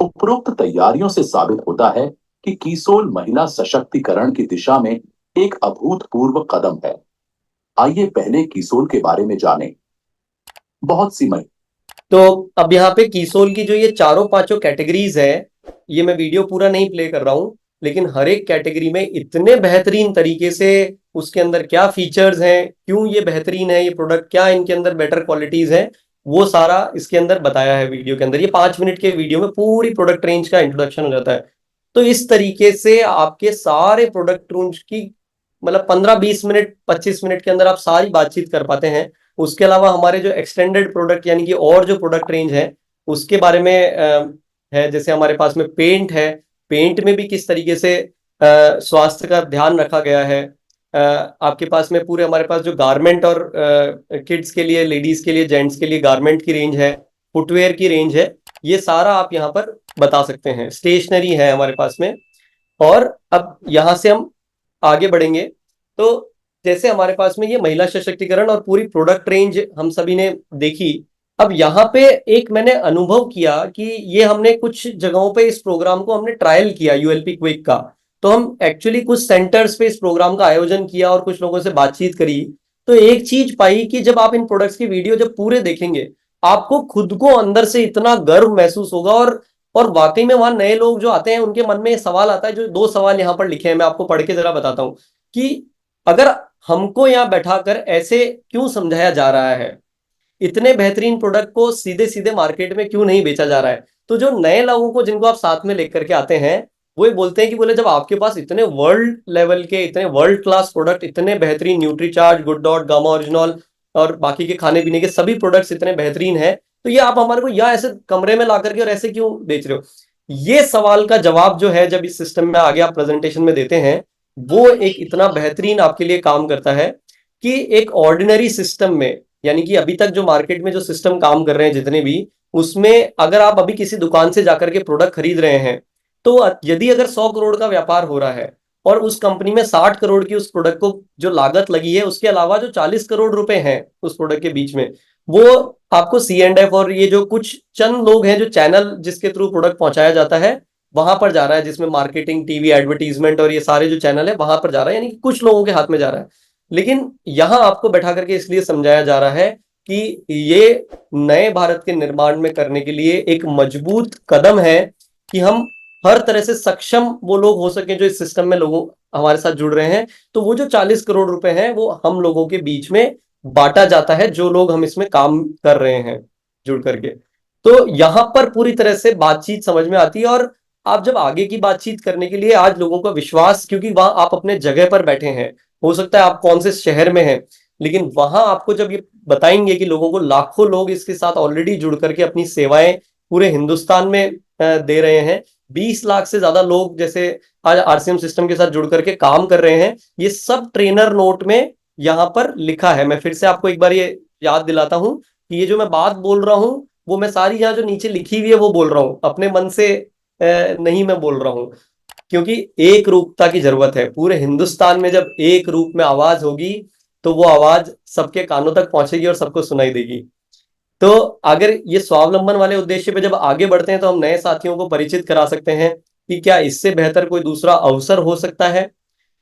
उपरोक्त तैयारियों से साबित होता है कि कीसोल महिला सशक्तिकरण की दिशा में एक अभूतपूर्व कदम है। आइए पहले कीसोल के बारे में जानें। बहुत सी तो अब यहाँ पे कीसोल की जो ये चारों पांचों कैटेगरीज है, ये मैं वीडियो पूरा नहीं प्ले कर रहा हूं, लेकिन हर एक कैटेगरी में इतने बेहतरीन तरीके से उसके अंदर क्या फीचर्स हैं, क्यों ये बेहतरीन है ये प्रोडक्ट, क्या इनके अंदर बेटर क्वालिटीज है, वो सारा इसके अंदर बताया है वीडियो के अंदर। ये 5 मिनट के वीडियो में पूरी प्रोडक्ट रेंज का इंट्रोडक्शन हो जाता है। तो इस तरीके से आपके सारे प्रोडक्ट रेंज की मतलब 15-20 मिनट 25 मिनट के अंदर आप सारी बातचीत कर पाते हैं। उसके अलावा हमारे जो एक्सटेंडेड प्रोडक्ट यानी कि और जो प्रोडक्ट रेंज है उसके बारे में है। जैसे हमारे पास में पेंट है, पेंट में भी किस तरीके से स्वास्थ्य का ध्यान रखा गया है। आपके पास में पूरे हमारे पास जो गारमेंट और किड्स के लिए, लेडीज के लिए, जेंट्स के लिए गारमेंट की रेंज है, फुटवेयर की रेंज है, ये सारा आप यहाँ पर बता सकते हैं। स्टेशनरी है हमारे पास में। और अब यहाँ से हम आगे बढ़ेंगे तो जैसे हमारे पास में ये महिला सशक्तिकरण और पूरी प्रोडक्ट रेंज हम सभी ने देखी। अब यहाँ पे एक मैंने अनुभव किया कि ये हमने कुछ जगहों पे इस प्रोग्राम को हमने ट्रायल किया यूएलपी क्विक का। तो हम एक्चुअली कुछ सेंटर्स पे इस प्रोग्राम का आयोजन किया और कुछ लोगों से बातचीत करी। तो एक चीज पाई कि जब आप इन प्रोडक्ट्स की वीडियो जब पूरे देखेंगे आपको खुद को अंदर से इतना गर्व महसूस होगा। और वाकई में वहां नए लोग जो आते हैं उनके मन में ये सवाल आता है, जो 2 सवाल यहाँ पर लिखे हैं, मैं आपको पढ़ के जरा बताता हूं कि अगर हमको यहाँ बैठाकर ऐसे क्यों समझाया जा रहा है, इतने बेहतरीन प्रोडक्ट को सीधे सीधे मार्केट में क्यों नहीं बेचा जा रहा है। तो जो नए लोगों को जिनको आप साथ में लेकर के आते हैं वो बोलते हैं कि बोले जब आपके पास इतने वर्ल्ड लेवल के, इतने वर्ल्ड क्लास प्रोडक्ट, इतने बेहतरीन Nutricharge, good dot, gamma original और बाकी के खाने पीने के सभी प्रोडक्ट्स इतने बेहतरीन हैं, तो ये आप हमारे को या ऐसे कमरे में ला करके और ऐसे क्यों बेच रहे हो। ये सवाल का जवाब जो है जब इस सिस्टम में आगे आप प्रेजेंटेशन में देते हैं वो एक इतना बेहतरीन आपके लिए काम करता है कि एक ऑर्डिनरी सिस्टम में, यानी कि अभी तक जो मार्केट में जो सिस्टम काम कर रहे हैं जितने भी, उसमें अगर आप अभी किसी दुकान से जाकर के प्रोडक्ट खरीद रहे हैं तो यदि अगर 100 करोड़ का व्यापार हो रहा है और उस कंपनी में 60 करोड़ की उस प्रोडक्ट को जो लागत लगी है, उसके अलावा जो 40 करोड़ रुपए हैं उस प्रोडक्ट के बीच में, वो आपको C&F और ये जो कुछ चंद लोग हैं जो चैनल जिसके थ्रू प्रोडक्ट पहुंचाया जाता है वहां पर जा रहा है, जिसमें मार्केटिंग, टीवी एडवर्टीजमेंट और ये सारे जो चैनल है वहां पर जा रहा है, यानी कि कुछ लोगों के हाथ में जा रहा है। लेकिन यहां आपको बैठा करके इसलिए समझाया जा रहा है कि ये नए भारत के निर्माण में करने के लिए एक मजबूत कदम है कि हम हर तरह से सक्षम वो लोग हो सके जो इस सिस्टम में लोगों हमारे साथ जुड़ रहे हैं। तो वो जो 40 करोड़ रुपए हैं वो हम लोगों के बीच में बांटा जाता है, जो लोग हम इसमें काम कर रहे हैं जुड़ करके। तो यहां पर पूरी तरह से बातचीत समझ में आती है। और आप जब आगे की बातचीत करने के लिए आज लोगों का विश्वास, क्योंकि वहां आप अपने जगह पर बैठे हैं, हो सकता है आप कौन से शहर में हैं, लेकिन वहां आपको जब ये बताएंगे कि लोगों को लाखों लोग इसके साथ ऑलरेडी जुड़ करके अपनी सेवाएं पूरे हिंदुस्तान में दे रहे हैं, 20 लाख से ज्यादा लोग जैसे आज आरसीएम सिस्टम के साथ जुड़ करके काम कर रहे हैं, ये सब ट्रेनर नोट में यहां पर लिखा है। मैं फिर से आपको एक बार ये याद दिलाता हूं कि ये जो मैं बात बोल रहा हूं वो मैं सारी यहाँ जो नीचे लिखी हुई है वो बोल रहा हूँ, अपने मन से नहीं मैं बोल रहा हूँ। क्योंकि एक रूपता की जरूरत है। पूरे हिंदुस्तान में जब एक रूप में आवाज होगी तो वो आवाज सबके कानों तक पहुंचेगी और सबको सुनाई देगी। तो अगर ये स्वावलंबन वाले उद्देश्य पे जब आगे बढ़ते हैं तो हम नए साथियों को परिचित करा सकते हैं कि क्या इससे बेहतर कोई दूसरा अवसर हो सकता है।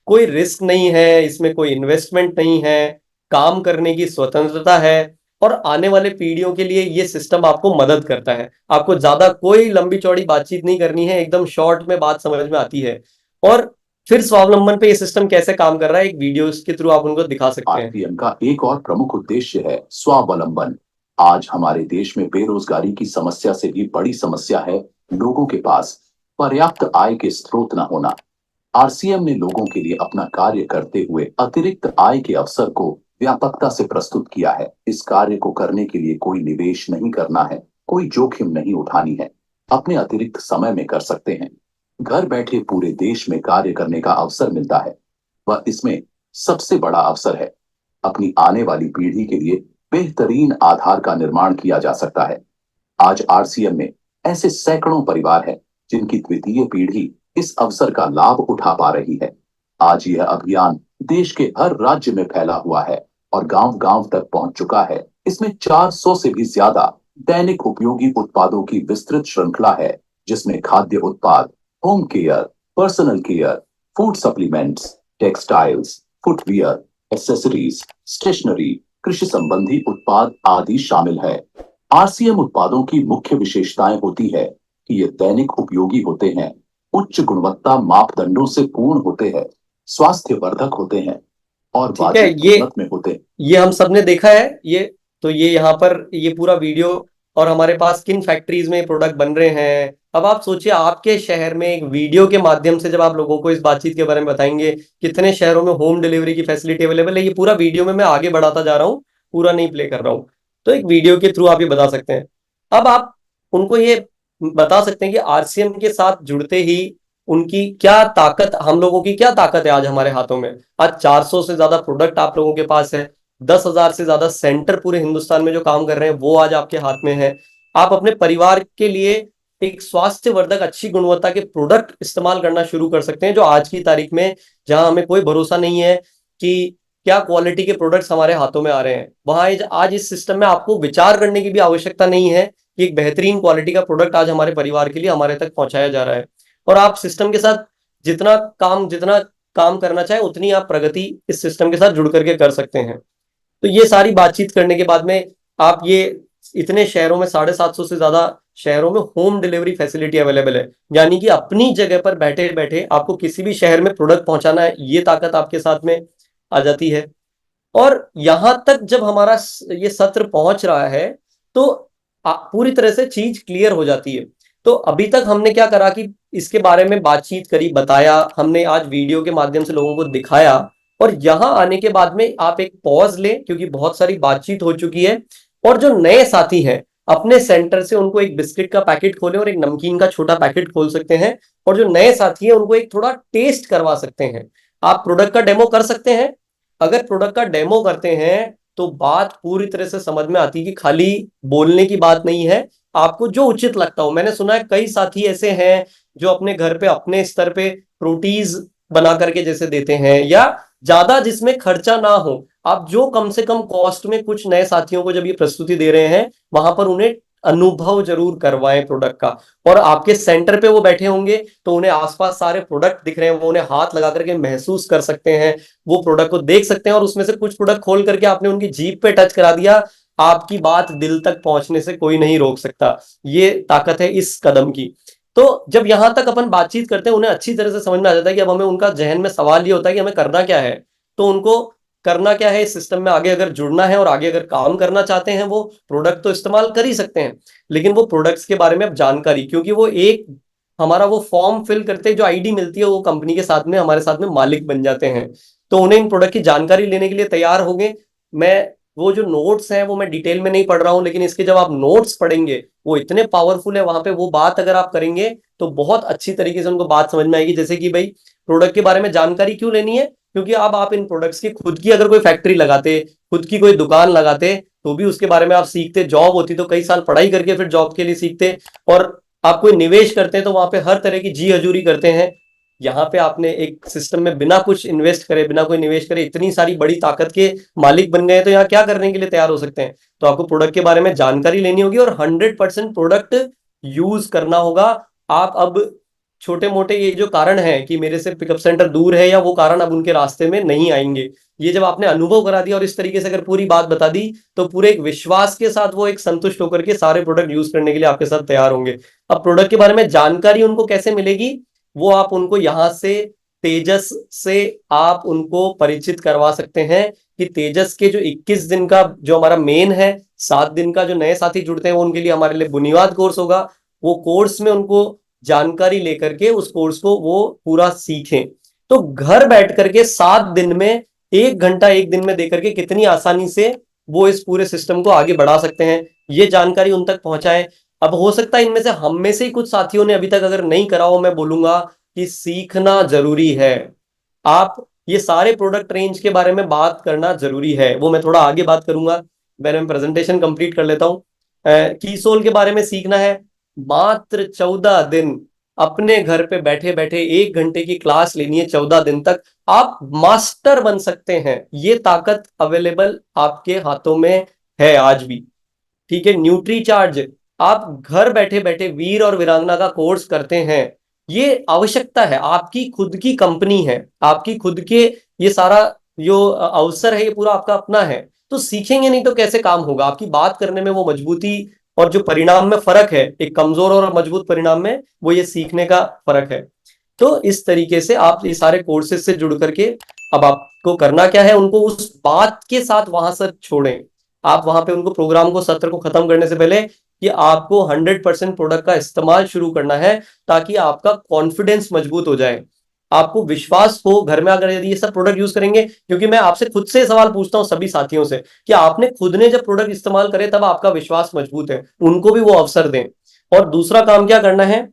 कोई रिस्क नहीं है इसमें, कोई इन्वेस्टमेंट नहीं है, काम करने की स्वतंत्रता है, और आने वाले पीढ़ियों के लिए ये सिस्टम आपको मदद करता है। आपको ज्यादा कोई लंबी चौड़ी बातचीत नहीं करनी है, एकदम शॉर्ट में बात समझ में आती है। और फिर स्वावलंबन पे ये सिस्टम कैसे काम कर रहा है एक वीडियो के थ्रू आप उनको दिखा सकते हैं। आरपीएम का एक और प्रमुख उद्देश्य है स्वावलंबन। आज हमारे देश में बेरोजगारी की समस्या से भी बड़ी समस्या है लोगों के पास पर्याप्त आय के स्रोत न होना। आरसीएम ने लोगों के लिए अपना कार्य करते हुए अतिरिक्त आय के अवसर को व्यापकता से प्रस्तुत किया है। इस कार्य को करने के लिए कोई निवेश नहीं करना है, कोई जोखिम नहीं उठानी है, अपने अतिरिक्त समय में कर सकते हैं। घर बैठे पूरे देश में कार्य करने का अवसर मिलता है। वह इसमें सबसे बड़ा अवसर है। अपनी आने वाली पीढ़ी के लिए बेहतरीन आधार का निर्माण किया जा सकता है। आज आरसीएम में ऐसे सैकड़ों परिवार हैं जिनकी द्वितीय पीढ़ी इस अवसर का लाभ उठा पा रही है। आज यह अभियान देश के हर राज्य में फैला हुआ है और गांव-गांव तक पहुंच चुका है। इसमें 400 से भी ज्यादा दैनिक उपयोगी उत्पादों की विस्तृत श्रृंखला है, जिसमें खाद्य उत्पाद, home care, personal care, food supplements, textiles, footwear, accessories, stationery, कृषि संबंधी उत्पाद आदि शामिल है। आरसीएम उत्पादों की मुख्य विशेषताएं होती है कि ये दैनिक उपयोगी होते हैं, उच्च गुणवत्ता मापदंडों से पूर्ण होते हैं, स्वास्थ्यवर्धक होते हैं और ठीक है, वाजिब कीमत में होते हैं। ये हम सबने देखा है। ये यहाँ पर ये पूरा वीडियो और हमारे पास किन फैक्ट्रीज में प्रोडक्ट बन रहे हैं। अब आप सोचिए आपके शहर में एक वीडियो के माध्यम से जब आप लोगों को इस बातचीत के बारे में बताएंगे, कितने शहरों में होम डिलीवरी की फैसिलिटी अवेलेबल है। ये पूरा वीडियो में मैं आगे बढ़ाता जा रहा हूँ, पूरा नहीं प्ले कर रहा हूँ। तो एक वीडियो के थ्रू आप ये बता सकते हैं। अब आप उनको ये बता सकते हैं कि आरसीएम के साथ जुड़ते ही उनकी क्या ताकत, हम लोगों की क्या ताकत है आज हमारे हाथों में। आज 400 से ज्यादा प्रोडक्ट आप लोगों के पास है, 10,000 से ज्यादा सेंटर पूरे हिंदुस्तान में जो काम कर रहे हैं वो आज आपके हाथ में है। आप अपने परिवार के लिए एक स्वास्थ्यवर्धक अच्छी गुणवत्ता के प्रोडक्ट इस्तेमाल करना शुरू कर सकते हैं, जो आज की तारीख में जहां हमें कोई भरोसा नहीं है कि क्या क्वालिटी के प्रोडक्ट्स हमारे हाथों में आ रहे हैं, वहां आज इस सिस्टम में आपको विचार करने की भी आवश्यकता नहीं है कि एक बेहतरीन क्वालिटी का प्रोडक्ट आज हमारे परिवार के लिए हमारे तक पहुंचाया जा रहा है। और आप सिस्टम के साथ जितना काम करना चाहे उतनी आप प्रगति इस सिस्टम के साथ जुड़ करके कर सकते हैं। तो ये सारी बातचीत करने के बाद में आप ये इतने शहरों में 750 से ज्यादा शहरों में होम डिलीवरी फैसिलिटी अवेलेबल है, यानी कि अपनी जगह पर बैठे बैठे आपको किसी भी शहर में प्रोडक्ट पहुंचाना है, ये ताकत आपके साथ में आ जाती है। और यहां तक जब हमारा ये सत्र पहुंच रहा है तो पूरी तरह से चीज क्लियर हो जाती है। तो अभी तक हमने क्या करा कि इसके बारे में बातचीत करी, बताया, हमने आज वीडियो के माध्यम से लोगों को दिखाया। और यहां आने के बाद में आप एक पॉज लें, क्योंकि बहुत सारी बातचीत हो चुकी है। और जो नए साथी हैं अपने सेंटर से उनको एक बिस्किट का पैकेट खोलें और एक नमकीन का छोटा पैकेट खोल सकते हैं। और जो नए साथी हैं उनको एक थोड़ा टेस्ट करवा सकते हैं। आप प्रोडक्ट का डेमो कर सकते हैं। अगर प्रोडक्ट का डेमो करते हैं तो बात पूरी तरह से समझ में आती है कि खाली बोलने की बात नहीं है, आपको जो उचित लगता हो। मैंने सुना है कई साथी ऐसे हैं जो अपने घर पे अपने स्तर पे रोटीज बना करके जैसे देते हैं, या ज्यादा जिसमें खर्चा ना हो, आप जो कम से कम कॉस्ट में कुछ नए साथियों को जब ये प्रस्तुति दे रहे हैं वहां पर उन्हें अनुभव जरूर करवाएं प्रोडक्ट का। और आपके सेंटर पे वो बैठे होंगे तो उन्हें आसपास सारे प्रोडक्ट दिख रहे हैं, वो उन्हें हाथ लगा करके महसूस कर सकते हैं, वो प्रोडक्ट को देख सकते हैं। और उसमें से कुछ प्रोडक्ट खोल करके आपने उनकी जीभ पे टच करा दिया, आपकी बात दिल तक पहुंचने से कोई नहीं रोक सकता। ये ताकत है इस कदम की। तो जब यहां तक अपन बातचीत करते हैं, उन्हें अच्छी तरह से समझ में आ जाता है कि अब हमें, उनका जहन में सवाल ये होता है कि हमें करना क्या है। तो उनको करना क्या है, इस सिस्टम में आगे अगर जुड़ना है और आगे अगर काम करना चाहते हैं, वो प्रोडक्ट तो इस्तेमाल कर ही सकते हैं, लेकिन वो प्रोडक्ट्स के बारे में अब जानकारी, क्योंकि वो एक हमारा वो फॉर्म फिल करते हैं, जो आईडी मिलती है, वो कंपनी के साथ में हमारे साथ में मालिक बन जाते हैं। तो उन्हें इन प्रोडक्ट की जानकारी लेने के लिए तैयार होंगे। मैं वो जो नोट्स हैं वो मैं डिटेल में नहीं पढ़ रहा हूं, लेकिन इसके जब आप नोट्स पढ़ेंगे वो इतने पावरफुल है, वहां पे वो बात अगर आप करेंगे तो बहुत अच्छी तरीके से उनको बात समझ में आएगी। जैसे कि भाई, प्रोडक्ट के बारे में जानकारी क्यों लेनी है, क्योंकि अब आप इन प्रोडक्ट्स की खुद की अगर कोई फैक्ट्री लगाते, खुद की कोई दुकान लगाते, तो भी उसके बारे में आप सीखते। जॉब होती तो कई साल पढ़ाई करके फिर जॉब के लिए सीखते। और आप कोई निवेश करते हैं तो वहां पे हर तरह की जी हजूरी करते हैं। यहाँ पे आपने एक सिस्टम में बिना कुछ इन्वेस्ट करे, बिना कोई निवेश करे, इतनी सारी बड़ी ताकत के मालिक बन गए, तो यहाँ क्या करने के लिए तैयार हो सकते हैं। तो आपको प्रोडक्ट के बारे में जानकारी लेनी होगी और 100% प्रोडक्ट यूज करना होगा। आप अब छोटे मोटे ये जो कारण है कि मेरे से पिकअप सेंटर दूर है, या वो कारण अब उनके रास्ते में नहीं आएंगे। ये जब आपने अनुभव करा दिया और इस तरीके से अगर पूरी बात बता दी, तो पूरे एक विश्वास के साथ वो एक संतुष्ट होकर के सारे प्रोडक्ट यूज करने के लिए आपके साथ तैयार होंगे। अब प्रोडक्ट के बारे में जानकारी उनको कैसे मिलेगी, वो आप उनको यहां से तेजस से आप उनको परिचित करवा सकते हैं कि तेजस के जो 21 दिन का जो हमारा मेन है, 7 दिन का जो नए साथी जुड़ते हैं वो उनके लिए हमारे लिए बुनियाद कोर्स होगा। वो कोर्स में उनको जानकारी लेकर के उस कोर्स को वो पूरा सीखें। तो घर बैठ करके 7 दिन में 1 घंटा 1 दिन में देकर के कितनी आसानी से वो इस पूरे सिस्टम को आगे बढ़ा सकते हैं, ये जानकारी उन तक पहुंचाएं। अब हो सकता है इनमें से हम में से ही कुछ साथियों ने अभी तक अगर नहीं करा हो, मैं बोलूंगा कि सीखना जरूरी है। आप ये सारे प्रोडक्ट रेंज के बारे में बात करना जरूरी है, वो मैं थोड़ा आगे बात करूंगा। पहले मैं प्रेजेंटेशन कंप्लीट कर लेता हूं। कीसोल के बारे में सीखना है, मात्र 14 दिन अपने घर पे बैठे बैठे 1 घंटे की क्लास लेनी है। 14 दिन तक आप मास्टर बन सकते हैं। ये ताकत अवेलेबल आपके हाथों में है आज भी। ठीक है, न्यूट्री चार्ज, आप घर बैठे बैठे वीर और वीरांगना का कोर्स करते हैं, ये आवश्यकता है। आपकी खुद की कंपनी है, आपकी खुद के ये सारा जो अवसर है ये पूरा आपका अपना है। तो सीखेंगे नहीं तो कैसे काम होगा। आपकी बात करने में वो मजबूती और जो परिणाम में फर्क है, एक कमजोर और मजबूत परिणाम में, वो ये सीखने का फर्क है। तो इस तरीके से आप ये सारे कोर्सेज से जुड़ करके अब आपको करना क्या है, उनको उस बात के साथ वहां से छोड़ें। आप वहां पे उनको प्रोग्राम को, सत्र को खत्म करने से पहले, कि आपको 100% प्रोडक्ट का इस्तेमाल शुरू करना है, ताकि आपका कॉन्फिडेंस मजबूत हो जाए, आपको विश्वास हो घर में अगर यदि ये सब प्रोडक्ट यूज करेंगे। क्योंकि मैं आपसे खुद से सवाल पूछता हूं सभी साथियों से कि आपने खुद ने जब प्रोडक्ट इस्तेमाल करे तब आपका विश्वास मजबूत है, उनको भी वो अवसर दें। और दूसरा काम क्या करना है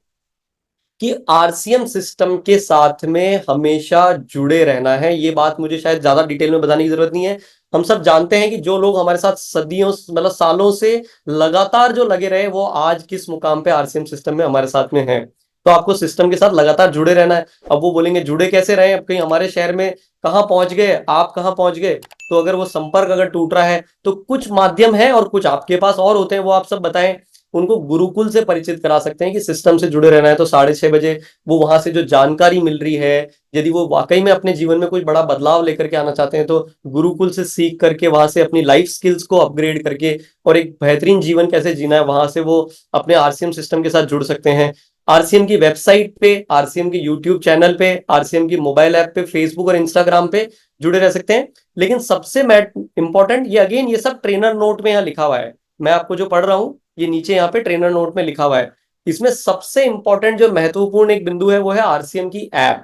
कि आरसीएम सिस्टम के साथ में हमेशा जुड़े रहना है। ये बात मुझे शायद ज्यादा डिटेल में बताने की जरूरत नहीं है। हम सब जानते हैं कि जो लोग हमारे साथ सदियों, मतलब सालों से लगातार जो लगे रहे, वो आज किस मुकाम पे आरसीएम सिस्टम में हमारे साथ में है। तो आपको सिस्टम के साथ लगातार जुड़े रहना है। अब वो बोलेंगे जुड़े कैसे रहे, अब कहीं हमारे शहर में कहाँ पहुंच गए, आप कहाँ पहुंच गए। तो अगर वो संपर्क अगर टूट रहा है तो कुछ माध्यम है और कुछ आपके पास और होते हैं, वो आप सब बताएं। उनको गुरुकुल से परिचित करा सकते हैं कि सिस्टम से जुड़े रहना है तो 6:30 बजे वो वहां से जो जानकारी मिल रही है, यदि वो वाकई में अपने जीवन में कुछ बड़ा बदलाव लेकर के आना चाहते हैं, तो गुरुकुल से सीख करके वहां से अपनी लाइफ स्किल्स को अपग्रेड करके और एक बेहतरीन जीवन कैसे जीना है, वहां से वो अपने आरसीएम सिस्टम के साथ जुड़ सकते हैं। आरसीएम की वेबसाइट पे, आरसीएम के यूट्यूब चैनल पे, आरसीएम की मोबाइल ऐप पे, फेसबुक और इंस्टाग्राम पे जुड़े रह सकते हैं। लेकिन सबसे इंपॉर्टेंट, ये अगेन ये सब ट्रेनर नोट में यहाँ लिखा हुआ है, मैं आपको जो पढ़ रहा हूं ये नीचे यहाँ पे ट्रेनर नोट में लिखा हुआ है। इसमें सबसे इंपॉर्टेंट जो महत्वपूर्ण एक बिंदु है वो है आरसीएम की ऐप।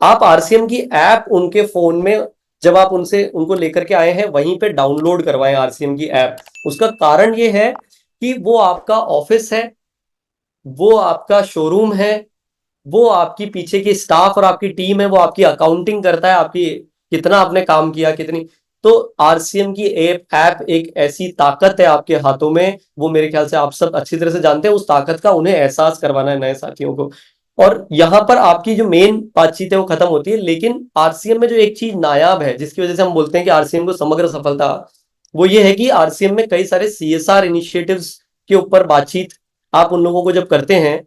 आप आरसीएम की ऐप उनके फोन में, जब आप उनको लेकर के आए हैं, वहीं पे डाउनलोड करवाएं आरसीएम की ऐप। उसका कारण ये है कि वो आपका ऑफिस है, वो आपका शोरूम है, वो आपकी पीछे की स्टाफ और आपकी टीम है, वो आपकी अकाउंटिंग करता है, आपकी कितना आपने काम किया, कितनी। तो आरसीएम की ऐप एक ऐसी ताकत है आपके हाथों में, वो मेरे ख्याल से आप सब अच्छी तरह से जानते हैं। उस ताकत का उन्हें एहसास करवाना है नए साथियों को। और यहां पर आपकी जो मेन बातचीत है वो खत्म होती है। लेकिन आरसीएम में जो एक चीज नायाब है, जिसकी वजह से हम बोलते हैं कि आरसीएम को समग्र सफलता, वो ये है कि आरसीएम में कई सारे सीएसआर इनिशिएटिव्स के ऊपर बातचीत आप उन लोगों को जब करते हैं,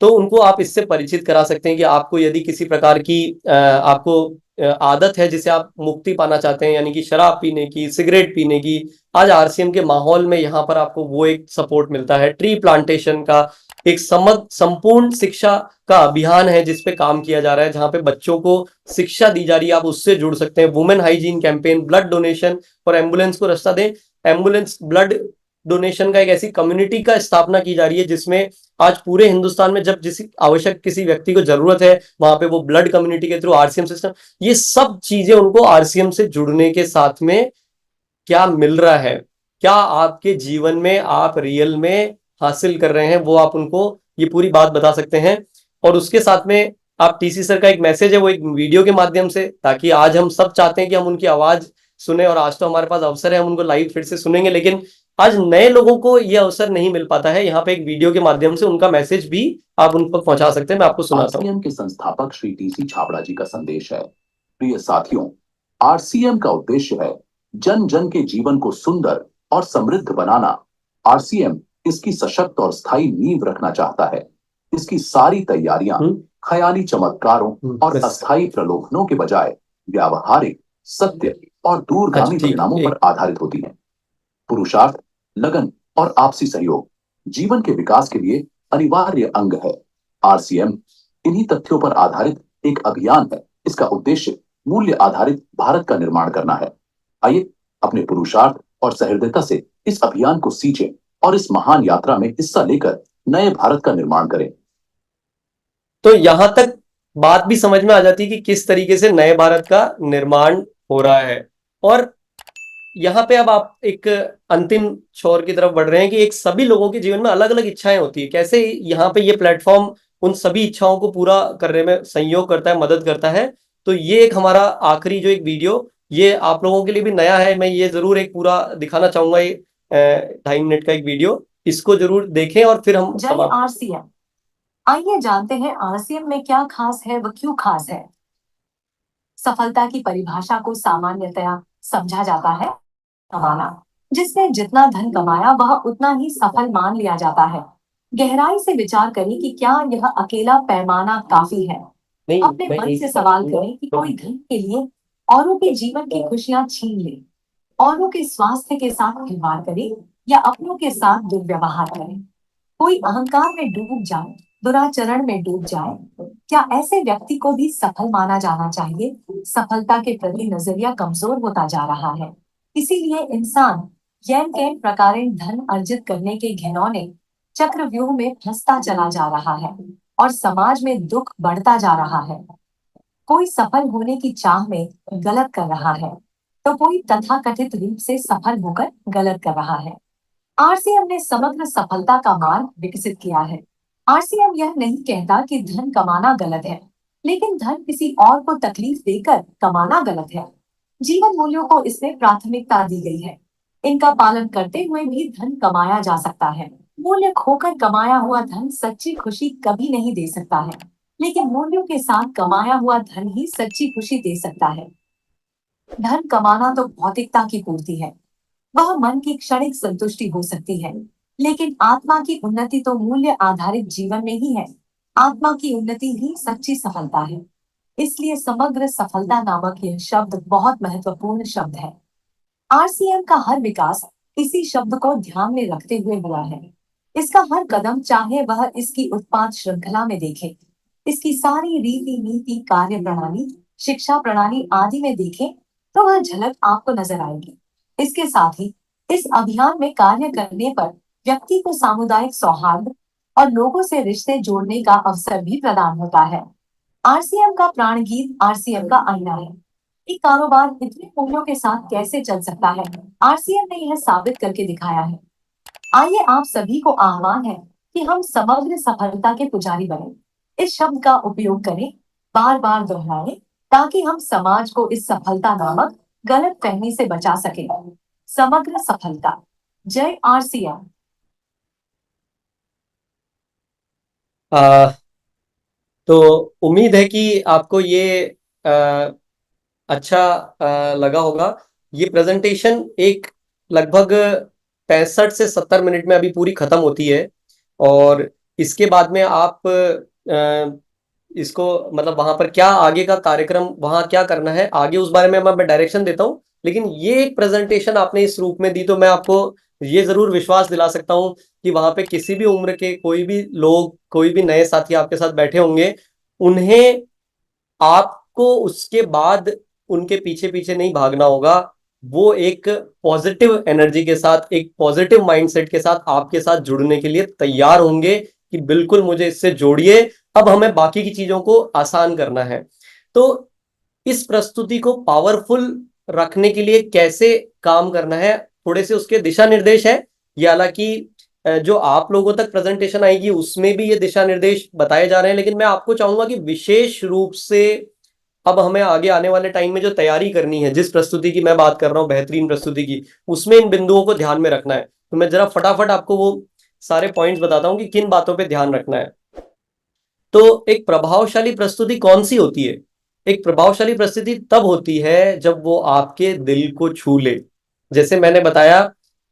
तो उनको आप इससे परिचित करा सकते हैं कि आपको यदि किसी प्रकार की आपको आदत है जिसे आप मुक्ति पाना चाहते हैं, यानी कि शराब पीने की, सिगरेट पीने की, आज आरसीएम के माहौल में यहाँ पर आपको वो एक सपोर्ट मिलता है। ट्री प्लांटेशन का एक संपूर्ण शिक्षा का अभियान है जिसपे काम किया जा रहा है, जहां पे बच्चों को शिक्षा दी जा रही है। आप उससे जुड़ सकते हैं। Women hygiene campaign, blood donation और एम्बुलेंस को रास्ता दें। एम्बुलेंस ब्लड डोनेशन का एक ऐसी कम्युनिटी का स्थापना की जा रही है जिसमें आज पूरे हिंदुस्तान में जब किसी व्यक्ति को जरूरत है, वहां पे वो ब्लड कम्युनिटी के थ्रू आरसीएम सिस्टम, ये सब चीजें उनको आरसीएम से जुड़ने के साथ में क्या मिल रहा है, क्या आपके जीवन में आप रियल में हासिल कर रहे हैं, वो आप उनको ये पूरी बात बता सकते हैं। और उसके साथ में आप टीसी सर का एक मैसेज है वो एक वीडियो के माध्यम से, ताकि आज हम सब चाहते हैं कि हम उनकी आवाज सुने, और आज तो हमारे पास अवसर है, हम उनको लाइव फिर से सुनेंगे, लेकिन आज नए लोगों को ये अवसर नहीं मिल पाता है। यहाँ पे एक वीडियो के माध्यम से उनका मैसेज भी आप उन तक पहुंचा सकते हैं। मैं आपको सुनाता हूँ। आरसीएम के संस्थापक श्री टीसी छाबड़ा जी का संदेश है। प्रिय साथियों, आरसीएम का उद्देश्य है जन जन के जीवन को सुंदर और समृद्ध बनाना। आरसीएम इसकी सशक्त और स्थायी नींव रखना चाहता है। इसकी सारी तैयारियां ख्याली चमत्कारों और बस। अस्थायी प्रलोभनों के बजाय व्यावहारिक, सत्य और दूरगामी अच्छा, ठीक परिणामों है। पर आधारित होती हैं। पुरुषार्थ, लगन और आपसी सहयोग जीवन के विकास के लिए अनिवार्य अंग है। आरसीएम इन्हीं तथ्यों पर आधारित एक अभियान है। इसका उद्देश्य मूल्य आधारित भारत का निर्माण करना है। आइए अपने पुरुषार्थ और सहृदयता से इस अभियान को सींचें और इस महान यात्रा में हिस्सा लेकर नए भारत का निर्माण करें। तो यहां तक बात भी समझ में आ जाती है कि किस तरीके से नए भारत का निर्माण हो रहा है। और यहाँ पे अब आप एक अंतिम छोर की तरफ बढ़ रहे हैं कि एक सभी लोगों के जीवन में अलग अलग इच्छाएं होती है, कैसे यहाँ पे ये प्लेटफॉर्म उन सभी इच्छाओं को पूरा करने में सहयोग करता है, मदद करता है। तो ये एक हमारा आखिरी जो एक वीडियो, ये आप लोगों के लिए भी नया है। मैं ये जरूर एक पूरा दिखाना चाहूंगा, ये 2.5 मिनट का एक वीडियो, इसको जरूर देखें और फिर हम जय आरसीएम। आइए जानते हैं आरसीएम में क्या खास है, वह क्यों खास है। सफलता की परिभाषा को सामान्यतया समझा जाता है कमाना। जिसने जितना धन कमाया वह उतना ही सफल मान लिया जाता है। गहराई से विचार करें कि क्या यह अकेला पैमाना काफी है। नहीं, अपने मैं मन एक से सवाल करें कि कोई धन के लिए औरों के जीवन की खुशियां छीन ले, औरों के स्वास्थ्य के साथ खिलवाड़ करे या अपनों के साथ दुर्व्यवहार करे, कोई अहंकार में डूब जाए, दुराचरण में डूब जाए, क्या ऐसे व्यक्ति को भी सफल माना जाना चाहिए। सफलता के प्रति नजरिया कमजोर होता जा रहा है। इसीलिए इंसान यैन कैन प्रकारेण धन अर्जित करने के घिनौने चक्रव्यूह में फंसता चला जा रहा है और समाज में दुख बढ़ता जा रहा है। कोई सफल होने की चाह में गलत कर रहा है तो कोई तथाकथित रूप से सफल होकर गलत कर रहा है। आरसीएम ने समग्र सफलता का मार्ग विकसित किया है। आरसीएम यह नहीं कहता कि धन कमाना गलत है, लेकिन धन किसी और को तकलीफ देकर कमाना गलत है। जीवन मूल्यों को इसमें प्राथमिकता दी गई है। इनका पालन करते हुए भी धन कमाया जा सकता है। मूल्य खोकर कमाया हुआ धन सच्ची खुशी कभी नहीं दे सकता है, लेकिन मूल्यों के साथ कमाया हुआ धन ही सच्ची खुशी दे सकता है। धन कमाना तो भौतिकता की पूर्ति है, वह मन की क्षणिक संतुष्टि हो सकती है, लेकिन आत्मा की उन्नति तो मूल्य आधारित जीवन में ही है। आत्मा की उन्नति ही सच्ची सफलता है। इसलिए समग्र सफलता नामक यह शब्द बहुत महत्वपूर्ण शब्द है। आरसीएम का हर विकास इसी शब्द को ध्यान में रखते हुए हुआ है। इसका हर कदम, चाहे वह इसकी उत्पाद श्रृंखला में देखे, इसकी सारी रीति नीति, कार्य प्रणाली, शिक्षा प्रणाली आदि में देखे, तो वह झलक आपको नजर आएगी। इसके साथ ही इस अभियान में कार्य करने पर व्यक्ति को सामुदायिक सौहार्द और लोगों से रिश्ते जोड़ने का अवसर भी प्रदान होता है। आरसीएम का प्राण गीत आरसीएम का आईना है। एक कारोबार इतने मूल्यों के साथ कैसे चल सकता है, आरसीएम ने यह साबित करके दिखाया है। आइए आप सभी को आह्वान है कि हम समग्र सफलता के पुजारी बने। इस शब्द का उपयोग करें, बार बार दोहराएं, ताकि हम समाज को इस सफलता नामक गलत फहमी से बचा सके। समग्र सफलता। जय आरसीएम। तो उम्मीद है कि आपको ये अच्छा लगा होगा। ये प्रेजेंटेशन एक लगभग 65 से 70 मिनट में अभी पूरी खत्म होती है, और इसके बाद में आप इसको मतलब वहां पर क्या आगे का कार्यक्रम, वहां क्या करना है आगे, उस बारे में मैं डायरेक्शन देता हूँ। लेकिन ये एक प्रेजेंटेशन आपने इस रूप में दी, तो मैं आपको ये जरूर विश्वास दिला सकता हूं कि वहां पे किसी भी उम्र के कोई भी लोग, कोई भी नए साथी आपके साथ बैठे होंगे, उन्हें आपको उसके बाद उनके पीछे पीछे नहीं भागना होगा। वो एक पॉजिटिव एनर्जी के साथ, एक पॉजिटिव माइंडसेट के साथ आपके साथ जुड़ने के लिए तैयार होंगे कि बिल्कुल मुझे इससे जोड़िए, अब हमें बाकी की चीजों को आसान करना है। तो इस प्रस्तुति को पावरफुल रखने के लिए कैसे काम करना है, थोड़े से उसके दिशा निर्देश है। ये हालांकि जो आप लोगों तक प्रेजेंटेशन आएगी उसमें भी ये दिशा निर्देश बताए जा रहे हैं, लेकिन मैं आपको चाहूंगा कि विशेष रूप से अब हमें आगे आने वाले टाइम में जो तैयारी करनी है, जिस प्रस्तुति की मैं बात कर रहा हूँ, बेहतरीन प्रस्तुति की, उसमें इन बिंदुओं को ध्यान में रखना है। तो मैं जरा फटाफट आपको वो सारे पॉइंट्स बताता हूँ कि किन बातों पे ध्यान रखना है। तो एक प्रभावशाली प्रस्तुति कौन सी होती है? एक प्रभावशाली प्रस्तुति तब होती है जब वो आपके दिल को छू ले। जैसे मैंने बताया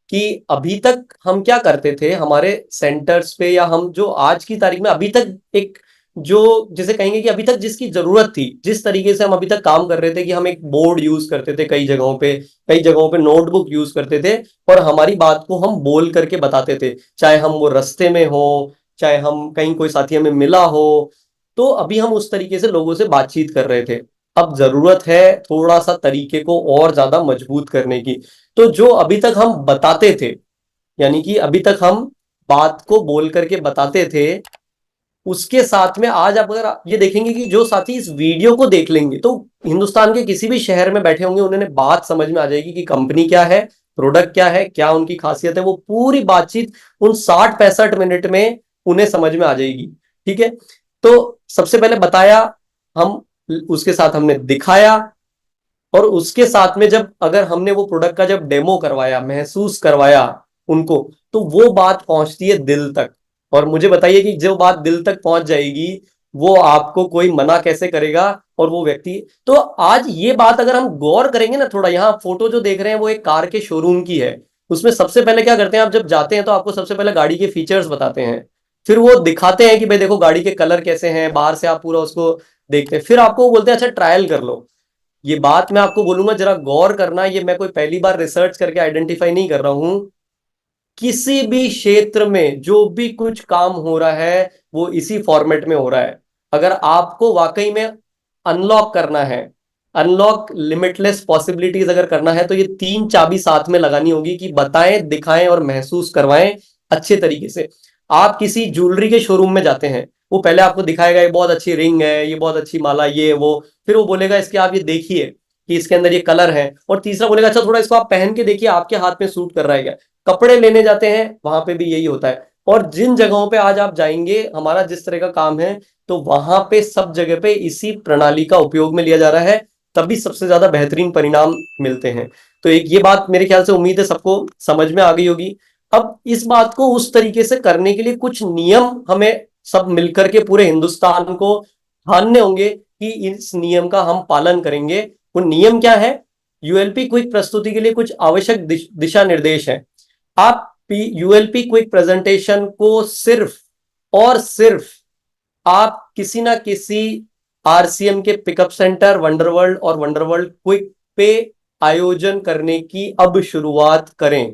कि अभी तक हम क्या करते थे हमारे सेंटर्स पे, या हम जो आज की तारीख में अभी तक एक जो जिसे कहेंगे कि अभी तक जिसकी जरूरत थी, जिस तरीके से हम अभी तक काम कर रहे थे कि हम एक बोर्ड यूज करते थे, कई जगहों पे नोटबुक यूज करते थे और हमारी बात को हम बोल करके बताते थे, चाहे हम वो रास्ते में हो, चाहे हम कहीं कोई साथी हमें मिला हो। तो अभी हम उस तरीके से लोगों से बातचीत कर रहे थे। अब जरूरत है थोड़ा सा तरीके को और ज्यादा मजबूत करने की। तो जो अभी तक हम बताते थे, यानी कि अभी तक हम बात को बोल करके बताते थे, उसके साथ में आज आप अगर ये देखेंगे कि जो साथी इस वीडियो को देख लेंगे तो हिंदुस्तान के किसी भी शहर में बैठे होंगे, उन्हें बात समझ में आ जाएगी कि कंपनी क्या है, प्रोडक्ट क्या है, क्या उनकी खासियत है। वो पूरी बातचीत उन 60-65 मिनट में उन्हें समझ में आ जाएगी। ठीक है, तो सबसे पहले बताया हम, उसके साथ हमने दिखाया, और उसके साथ में जब अगर हमने वो प्रोडक्ट का जब डेमो करवाया, महसूस करवाया उनको, तो वो बात पहुंचती है दिल तक। और मुझे बताइए कि जो बात दिल तक पहुंच जाएगी वो आपको कोई मना कैसे करेगा। और वो व्यक्ति, तो आज ये बात अगर हम गौर करेंगे ना थोड़ा, यहाँ फोटो जो देख रहे हैं वो एक कार के शोरूम की है। उसमें सबसे पहले क्या करते हैं, आप जब जाते हैं तो आपको सबसे पहले गाड़ी के फीचर्स बताते हैं, फिर वो दिखाते हैं कि भाई देखो गाड़ी के कलर कैसे हैं, बाहर से आप पूरा उसको देखते हैं, फिर आपको वो बोलते हैं अच्छा ट्रायल कर लो। ये बात मैं आपको बोलूंगा, जरा गौर करना, ये मैं कोई पहली बार रिसर्च करके आइडेंटिफाई नहीं कर रहा हूं। किसी भी क्षेत्र में जो भी कुछ काम हो रहा है वो इसी फॉर्मेट में हो रहा है। अगर आपको वाकई में अनलॉक करना है, अनलॉक लिमिटलेस पॉसिबिलिटीज अगर करना है, तो ये 3 चाबी साथ में लगानी होगी कि बताएं, दिखाएं और महसूस करवाएं अच्छे तरीके से। आप किसी ज्वेलरी के शोरूम में जाते हैं, वो पहले आपको दिखाएगा ये बहुत अच्छी रिंग है, ये बहुत अच्छी माला, ये वो, फिर वो बोलेगा इसके आप ये देखिए कि इसके अंदर ये कलर है, और तीसरा बोलेगा अच्छा थोड़ा इसको आप पहन के देखिए आपके हाथ में सूट कर रहा है क्या। कपड़े लेने जाते हैं वहां पे भी यही होता है। और जिन जगहों पे आज आप जाएंगे, हमारा जिस तरह का काम है, तो वहां पे सब जगह पे इसी प्रणाली का उपयोग में लिया जा रहा है, तभी सबसे ज्यादा बेहतरीन परिणाम मिलते हैं। तो एक ये बात मेरे ख्याल से उम्मीद है सबको समझ में आ गई होगी। अब इस बात को उस तरीके से करने के लिए कुछ नियम हमें सब मिलकर के पूरे हिंदुस्तान को ठानने होंगे कि इस नियम का हम पालन करेंगे। वो नियम क्या है? यूएलपी क्विक प्रस्तुति के लिए कुछ आवश्यक दिशा निर्देश है। आप यूएलपी क्विक प्रेजेंटेशन को सिर्फ और सिर्फ आप किसी ना किसी आरसीएम के पिकअप सेंटर, वंडरवर्ल्ड और वंडरवर्ल्ड क्विक पे आयोजन करने की अब शुरुआत करें।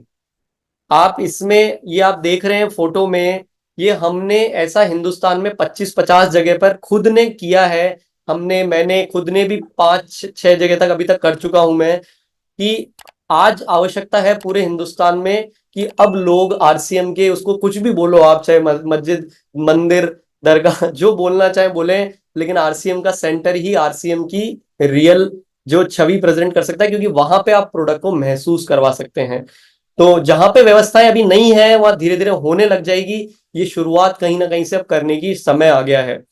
आप इसमें ये आप देख रहे हैं फोटो में, ये हमने ऐसा हिंदुस्तान में 25-50 जगह पर खुद ने किया है। मैंने खुद ने भी 5-6 जगह तक अभी तक कर चुका हूं मैं, कि आज आवश्यकता है पूरे हिंदुस्तान में कि अब लोग आरसीएम के, उसको कुछ भी बोलो आप, चाहे मस्जिद, मंदिर, दरगाह, जो बोलना चाहे बोले, लेकिन आरसीएम का सेंटर ही आरसीएम की रियल जो छवि प्रेजेंट कर सकता है, क्योंकि वहां पे आप प्रोडक्ट को महसूस करवा सकते हैं। तो जहां पे व्यवस्थाएं अभी नहीं है वहां धीरे धीरे होने लग जाएगी। ये शुरुआत कहीं ना कहीं से अब करने की समय आ गया है।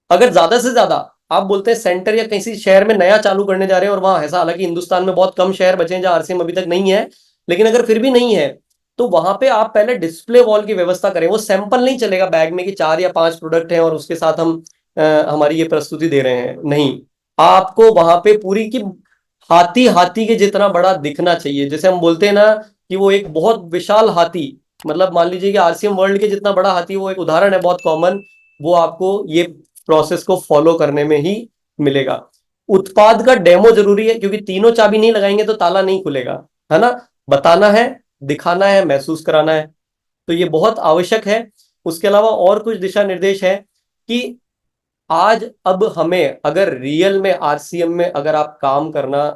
अगर ज्यादा से ज्यादा आप बोलते हैं सेंटर या किसी शहर में नया चालू करने जा रहे हैं, और वहां ऐसा, हालांकि हिंदुस्तान में बहुत कम शहर बचे हैं जहां आरसीएम अभी तक नहीं है, लेकिन अगर फिर भी नहीं है तो वहां पे आप पहले डिस्प्ले वॉल की व्यवस्था करें। वो सैंपल नहीं चलेगा बैग में कि 4 या 5 प्रोडक्ट हैं और उसके साथ हम हमारी ये प्रस्तुति दे रहे हैं, नहीं। आपको वहां पे पूरी की हाथी हाथी के जितना बड़ा दिखना चाहिए। जैसे हम बोलते हैं ना कि वो एक बहुत विशाल हाथी, मतलब मान लीजिए कि आरसीएम वर्ल्ड के जितना बड़ा हाथी, वो एक उदाहरण है बहुत कॉमन। वो आपको ये प्रोसेस को फॉलो करने में ही मिलेगा। उत्पाद का डेमो जरूरी है, क्योंकि तीनों चाबी नहीं लगाएंगे तो ताला नहीं खुलेगा, है ना। बताना है, दिखाना है, महसूस कराना है। तो ये बहुत आवश्यक है। उसके अलावा और कुछ दिशा निर्देश है कि आज अब हमें अगर रियल में आरसीएम में अगर आप काम करना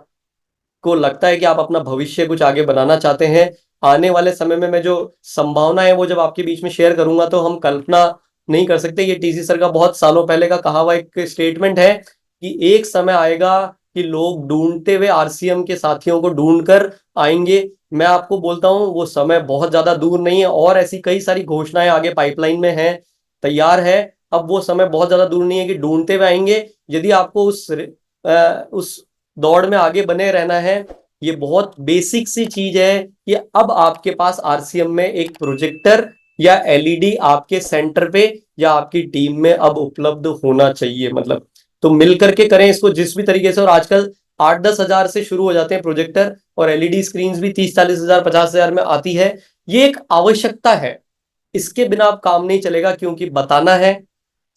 को लगता है कि आप अपना भविष्य कुछ आगे बनाना चाहते हैं, आने वाले समय में मैं जो संभावना है वो जब आपके बीच में शेयर करूंगा तो हम कल्पना नहीं कर सकते। ये टीसी सर का बहुत सालों पहले का कहा हुआ एक स्टेटमेंट है कि एक समय आएगा कि लोग ढूंढते हुए आरसीएम के साथियों को ढूंढकर आएंगे। मैं आपको बोलता हूं वो समय बहुत ज्यादा दूर नहीं है, और ऐसी कई सारी घोषणाएं आगे पाइपलाइन में हैं, तैयार है। अब वो समय बहुत ज्यादा दूर नहीं है कि ढूंढते हुए आएंगे। यदि आपको उस दौड़ में आगे बने रहना है, ये बहुत बेसिक सी चीज है कि अब आपके पास आरसीएम में एक प्रोजेक्टर या एलईडी आपके सेंटर पे या आपकी टीम में अब उपलब्ध होना चाहिए। मतलब तो मिल करके करें इसको जिस भी तरीके से। और आजकल 8-10 हजार से शुरू हो जाते हैं प्रोजेक्टर, और एलईडी स्क्रीन भी 30-40 हजार 50 हजार में आती है। ये एक आवश्यकता है, इसके बिना आप काम नहीं चलेगा, क्योंकि बताना है,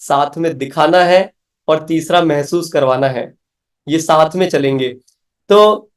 साथ में दिखाना है, और तीसरा महसूस करवाना है। ये साथ में चलेंगे। तो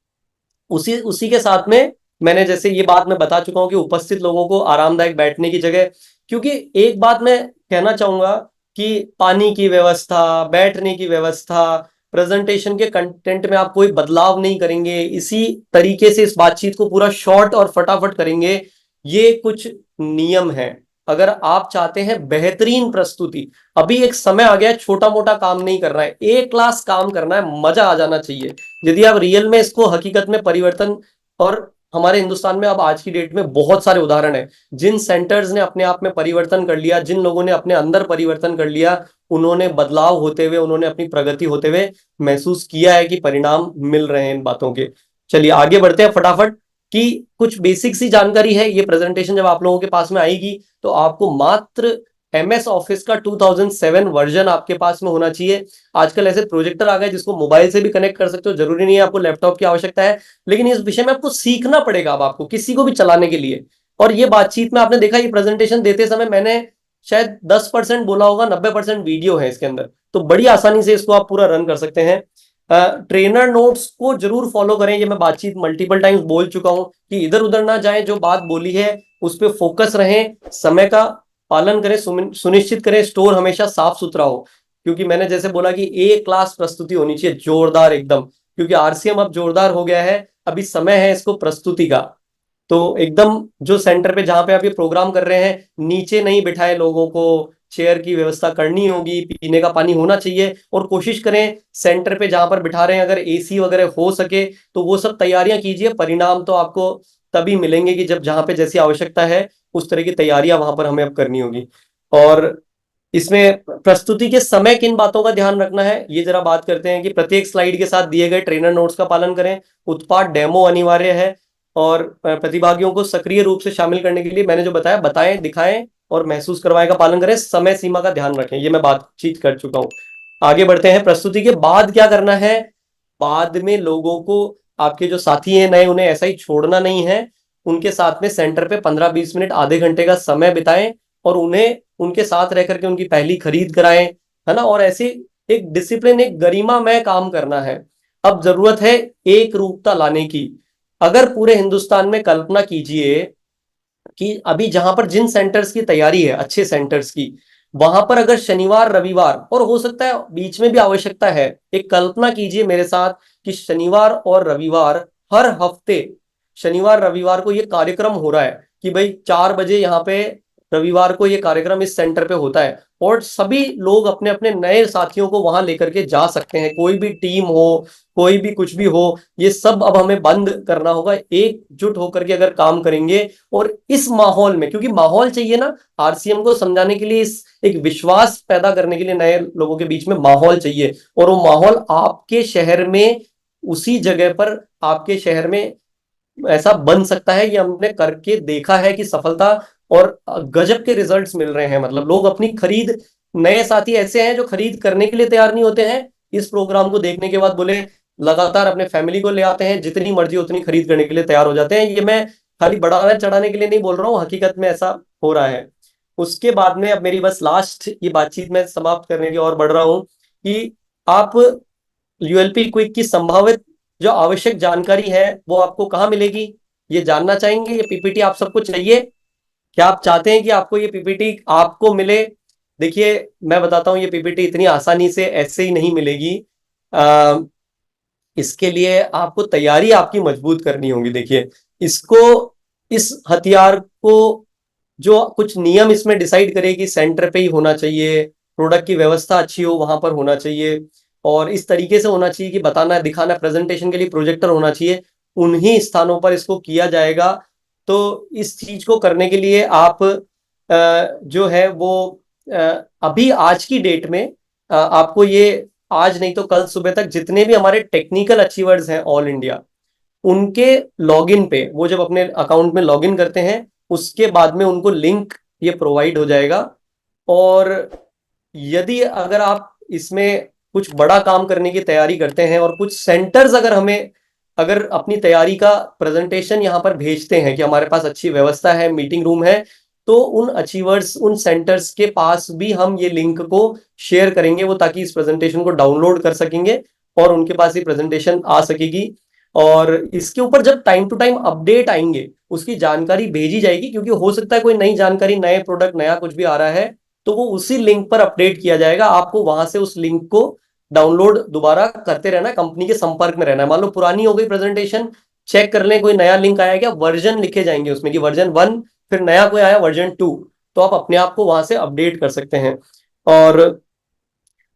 उसी उसी के साथ में मैंने जैसे ये बात मैं बता चुका हूं कि उपस्थित लोगों को आरामदायक बैठने की जगह, क्योंकि एक बात मैं कहना चाहूंगा कि पानी की व्यवस्था, बैठने की व्यवस्था, प्रेजेंटेशन के कंटेंट में आप कोई बदलाव नहीं करेंगे, इसी तरीके से इस बातचीत को पूरा शॉर्ट और फटाफट करेंगे। ये कुछ नियम है। अगर आप चाहते हैं बेहतरीन प्रस्तुति, अभी एक समय आ गया छोटा मोटा काम नहीं करना है, ए क्लास काम करना है, मजा आ जाना चाहिए। यदि आप रियल में इसको हकीकत में परिवर्तन, और हमारे हिंदुस्तान में अब आज की डेट में बहुत सारे उदाहरण हैं जिन सेंटर्स ने अपने आप में परिवर्तन कर लिया, जिन लोगों ने अपने अंदर परिवर्तन कर लिया, उन्होंने बदलाव होते हुए, उन्होंने अपनी प्रगति होते हुए महसूस किया है कि परिणाम मिल रहे हैं इन बातों के। चलिए आगे बढ़ते हैं फटाफट। कि कुछ बेसिक सी जानकारी है, ये प्रेजेंटेशन जब आप लोगों के पास में आएगी तो आपको मात्र एमएस ऑफिस का 2007 वर्जन आपके पास में होना चाहिए। आजकल ऐसे प्रोजेक्टर आ गए जिसको मोबाइल से भी कनेक्ट कर सकते हो, जरूरी नहीं है आपको लैपटॉप की आवश्यकता है, लेकिन इस विषय में आपको सीखना पड़ेगा अब आपको किसी को भी चलाने के लिए। और ये बातचीत में आपने देखा, ये प्रेजेंटेशन देते समय मैंने शायद 10% बोला होगा, 90% वीडियो है इसके अंदर, तो बड़ी आसानी से इसको आप पूरा रन कर सकते हैं। ट्रेनर नोट्स को जरूर फॉलो करें। ये मैं बातचीत मल्टीपल टाइम्स बोल चुका हूं कि इधर उधर ना जाए, जो बात बोली है उस पर फोकस रहें, समय का पालन करें, सुनिश्चित करें स्टोर हमेशा साफ सुथरा हो। क्योंकि मैंने जैसे बोला कि ए क्लास प्रस्तुति होनी चाहिए, जोरदार एकदम, क्योंकि आरसीएम अब जोरदार हो गया है, अभी समय है इसको प्रस्तुति का। तो एकदम जो सेंटर पे जहां पे आप ये प्रोग्राम कर रहे हैं, नीचे नहीं बिठाए लोगों को, चेयर की व्यवस्था करनी होगी, पीने का पानी होना चाहिए, और कोशिश करें सेंटर पे जहां पर बिठा रहे हैं अगर एसी वगैरह हो सके तो वो सब तैयारियां कीजिए। परिणाम तो आपको तभी मिलेंगे कि जब जहां पे जैसी आवश्यकता है उस तरह की तैयारियां वहां पर हमें अब करनी होगी। और इसमें प्रस्तुति के समय किन बातों का ध्यान रखना है, ये जरा बात करते हैं। कि प्रत्येक स्लाइड के साथ दिए गए ट्रेनर नोट्स का पालन करें, उत्पाद डेमो अनिवार्य है, और प्रतिभागियों को सक्रिय रूप से शामिल करने के लिए मैंने जो बताया, बताएं, दिखाएं और महसूस करवाएं का पालन करें, समय सीमा का ध्यान रखें। ये मैं बातचीत कर चुका हूं। आगे बढ़ते हैं। प्रस्तुति के बाद क्या करना है, बाद में लोगों को, आपके जो साथी हैं नए, उन्हें ऐसा ही छोड़ना नहीं है, उनके साथ में सेंटर पे 15-20 मिनट, आधे घंटे का समय बिताएं, और उन्हें उनके साथ रह करके उनकी पहली खरीद कराएं, है ना। और ऐसे एक डिसिप्लिन, एक गरिमा में काम करना है। अब जरूरत है एक रूपता लाने की। अगर पूरे हिंदुस्तान में कल्पना कीजिए कि अभी जहां पर जिन सेंटर्स की तैयारी है, अच्छे सेंटर्स की, वहां पर अगर शनिवार रविवार, और हो सकता है बीच में भी आवश्यकता है, एक कल्पना कीजिए मेरे साथ कि शनिवार और रविवार, हर हफ्ते शनिवार रविवार को ये कार्यक्रम हो रहा है कि भाई 4 बजे यहाँ पे रविवार को ये कार्यक्रम इस सेंटर पे होता है, और सभी लोग अपने अपने नए साथियों को वहां लेकर के जा सकते हैं। कोई भी टीम हो, कोई भी कुछ भी हो, ये सब अब हमें बंद करना होगा। एकजुट होकर के अगर काम करेंगे, और इस माहौल में, क्योंकि माहौल चाहिए ना आरसीएम को समझाने के लिए, इस एक विश्वास पैदा करने के लिए नए लोगों के बीच में माहौल चाहिए, और वो माहौल आपके शहर में, उसी जगह पर आपके शहर में ऐसा बन सकता है। ये हमने करके देखा है कि सफलता और गजब के रिजल्ट्स मिल रहे हैं। मतलब लोग अपनी खरीद, नए साथी ऐसे हैं जो खरीद करने के लिए तैयार नहीं होते हैं, इस प्रोग्राम को देखने के बाद बोले लगातार अपने फैमिली को ले आते हैं, जितनी मर्जी उतनी खरीद करने के लिए तैयार हो जाते हैं। ये मैं खाली बढ़ाने चढ़ाने के लिए नहीं बोल रहा हूँ, हकीकत में ऐसा हो रहा है। उसके बाद में अब मेरी बस लास्ट ये बातचीत में समाप्त करने की और बढ़ रहा हूँ कि आप यूएलपी क्विक की संभावित जो आवश्यक जानकारी है वो आपको कहाँ मिलेगी। ये जानना चाहेंगे ये पीपीटी आप सबको चाहिए? क्या आप चाहते हैं कि आपको ये पीपीटी आपको मिले? देखिए मैं बताता हूँ, ये पीपीटी इतनी आसानी से ऐसे ही नहीं मिलेगी। इसके लिए आपको तैयारी आपकी मजबूत करनी होगी। देखिए इसको, इस हथियार को जो कुछ नियम इसमें डिसाइड करे कि सेंटर पे ही होना चाहिए, प्रोडक्ट की व्यवस्था अच्छी हो वहां पर होना चाहिए, और इस तरीके से होना चाहिए कि बताना दिखाना, प्रेजेंटेशन के लिए प्रोजेक्टर होना चाहिए, उन्हीं स्थानों पर इसको किया जाएगा। तो इस चीज को करने के लिए आप जो है वो अभी आज की डेट में आपको ये, आज नहीं तो कल सुबह तक जितने भी हमारे टेक्निकल अचीवर्स हैं ऑल इंडिया, उनके लॉगिन पे वो जब अपने अकाउंट में लॉगिन करते हैं उसके बाद में उनको लिंक ये प्रोवाइड हो जाएगा। और यदि अगर आप इसमें कुछ बड़ा काम करने की तैयारी करते हैं और कुछ सेंटर्स अगर हमें, अगर अपनी तैयारी का प्रेजेंटेशन यहाँ पर भेजते हैं कि हमारे पास अच्छी व्यवस्था है, मीटिंग रूम है, तो उन अचीवर्स, उन सेंटर्स के पास भी हम ये लिंक को शेयर करेंगे, वो ताकि इस प्रेजेंटेशन को डाउनलोड कर सकेंगे और उनके पास ये प्रेजेंटेशन आ सकेगी। और इसके ऊपर जब टाइम टू टाइम अपडेट आएंगे उसकी जानकारी भेजी जाएगी, क्योंकि हो सकता है कोई नई जानकारी, नए प्रोडक्ट, नया कुछ भी आ रहा है, तो वो उसी लिंक पर अपडेट किया जाएगा। आपको वहां से उस लिंक को डाउनलोड दोबारा करते रहना, कंपनी के संपर्क में रहना है। मान लो पुरानी हो गई प्रेजेंटेशन, चेक कर लें कोई नया लिंक आया क्या, वर्जन लिखे जाएंगे उसमें कि वर्जन 1, फिर नया कोई आया वर्जन 2, तो आप अपने आप को वहां से अपडेट कर सकते हैं। और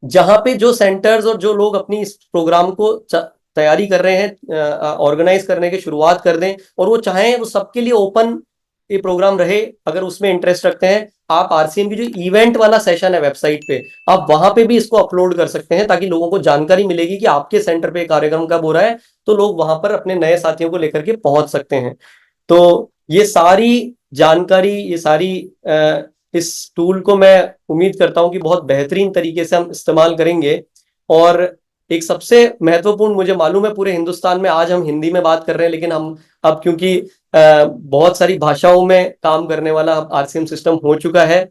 जहां पे जो सेंटर्स और जो लोग अपनी इस प्रोग्राम को तैयारी कर रहे हैं, ऑर्गेनाइज करने की शुरुआत कर दें, और वो चाहें वो सबके लिए ओपन ये प्रोग्राम रहे, अगर उसमें इंटरेस्ट रखते हैं, आप आरसीएम की जो इवेंट वाला सेशन है वेबसाइट पे, आप वहां पे भी इसको अपलोड कर सकते हैं, ताकि लोगों को जानकारी मिलेगी कि आपके सेंटर पे कार्यक्रम कब हो रहा है, तो लोग वहां पर अपने नए साथियों को लेकर के पहुंच सकते हैं। तो ये सारी जानकारी, ये सारी इस टूल को मैं उम्मीद करता हूं कि बहुत बेहतरीन तरीके से हम इस्तेमाल करेंगे। और एक सबसे महत्वपूर्ण, मुझे मालूम है पूरे हिंदुस्तान में आज हम हिंदी में बात कर रहे हैं, लेकिन हम अब क्योंकि बहुत सारी भाषाओं में काम करने वाला आरसीएम सिस्टम हो चुका है,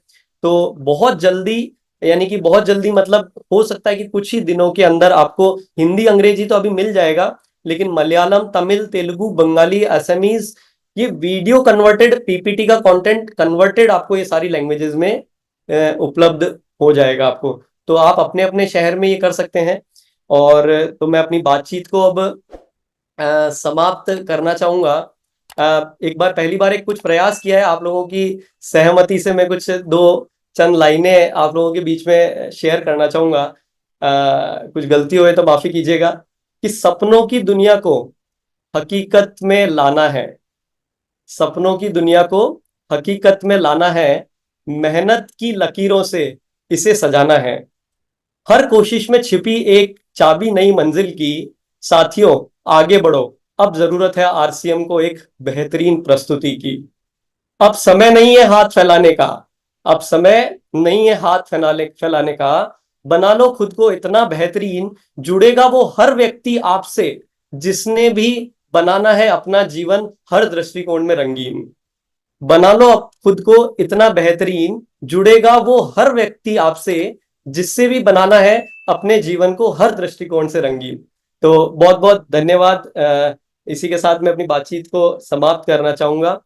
तो बहुत जल्दी, यानी कि बहुत जल्दी मतलब हो सकता है कि कुछ ही दिनों के अंदर आपको हिंदी अंग्रेजी तो अभी मिल जाएगा, लेकिन मलयालम, तमिल, तेलुगु, बंगाली, असमीज, ये वीडियो कन्वर्टेड पीपीटी का कंटेंट कन्वर्टेड आपको ये सारी लैंग्वेजेस में उपलब्ध हो जाएगा आपको। तो आप अपने अपने शहर में ये कर सकते हैं। और तो मैं अपनी बातचीत को अब समाप्त करना चाहूंगा। एक बार, पहली बार एक कुछ प्रयास किया है, आप लोगों की सहमति से मैं कुछ चंद लाइनें आप लोगों के बीच में शेयर करना चाहूंगा। कुछ गलती हुए तो माफी कीजिएगा। कि सपनों की दुनिया को हकीकत में लाना है, सपनों की दुनिया को हकीकत में लाना है, मेहनत की लकीरों से इसे सजाना है, हर कोशिश में छिपी एक चाबी नई मंजिल की, साथियों आगे बढ़ो, अब जरूरत है आरसीएम को एक बेहतरीन प्रस्तुति की। अब समय नहीं है हाथ फैलाने का, अब समय नहीं है हाथ फैलाने का, बना लो खुद को इतना बेहतरीन, जुड़ेगा वो हर व्यक्ति आपसे जिसने भी बनाना है अपना जीवन हर दृष्टिकोण में रंगीन। बना लो खुद को इतना बेहतरीन, जुड़ेगा वो हर व्यक्ति आपसे जिससे भी बनाना है अपने जीवन को हर दृष्टिकोण से रंगीन। तो बहुत बहुत धन्यवाद। इसी के साथ मैं अपनी बातचीत को समाप्त करना चाहूंगा।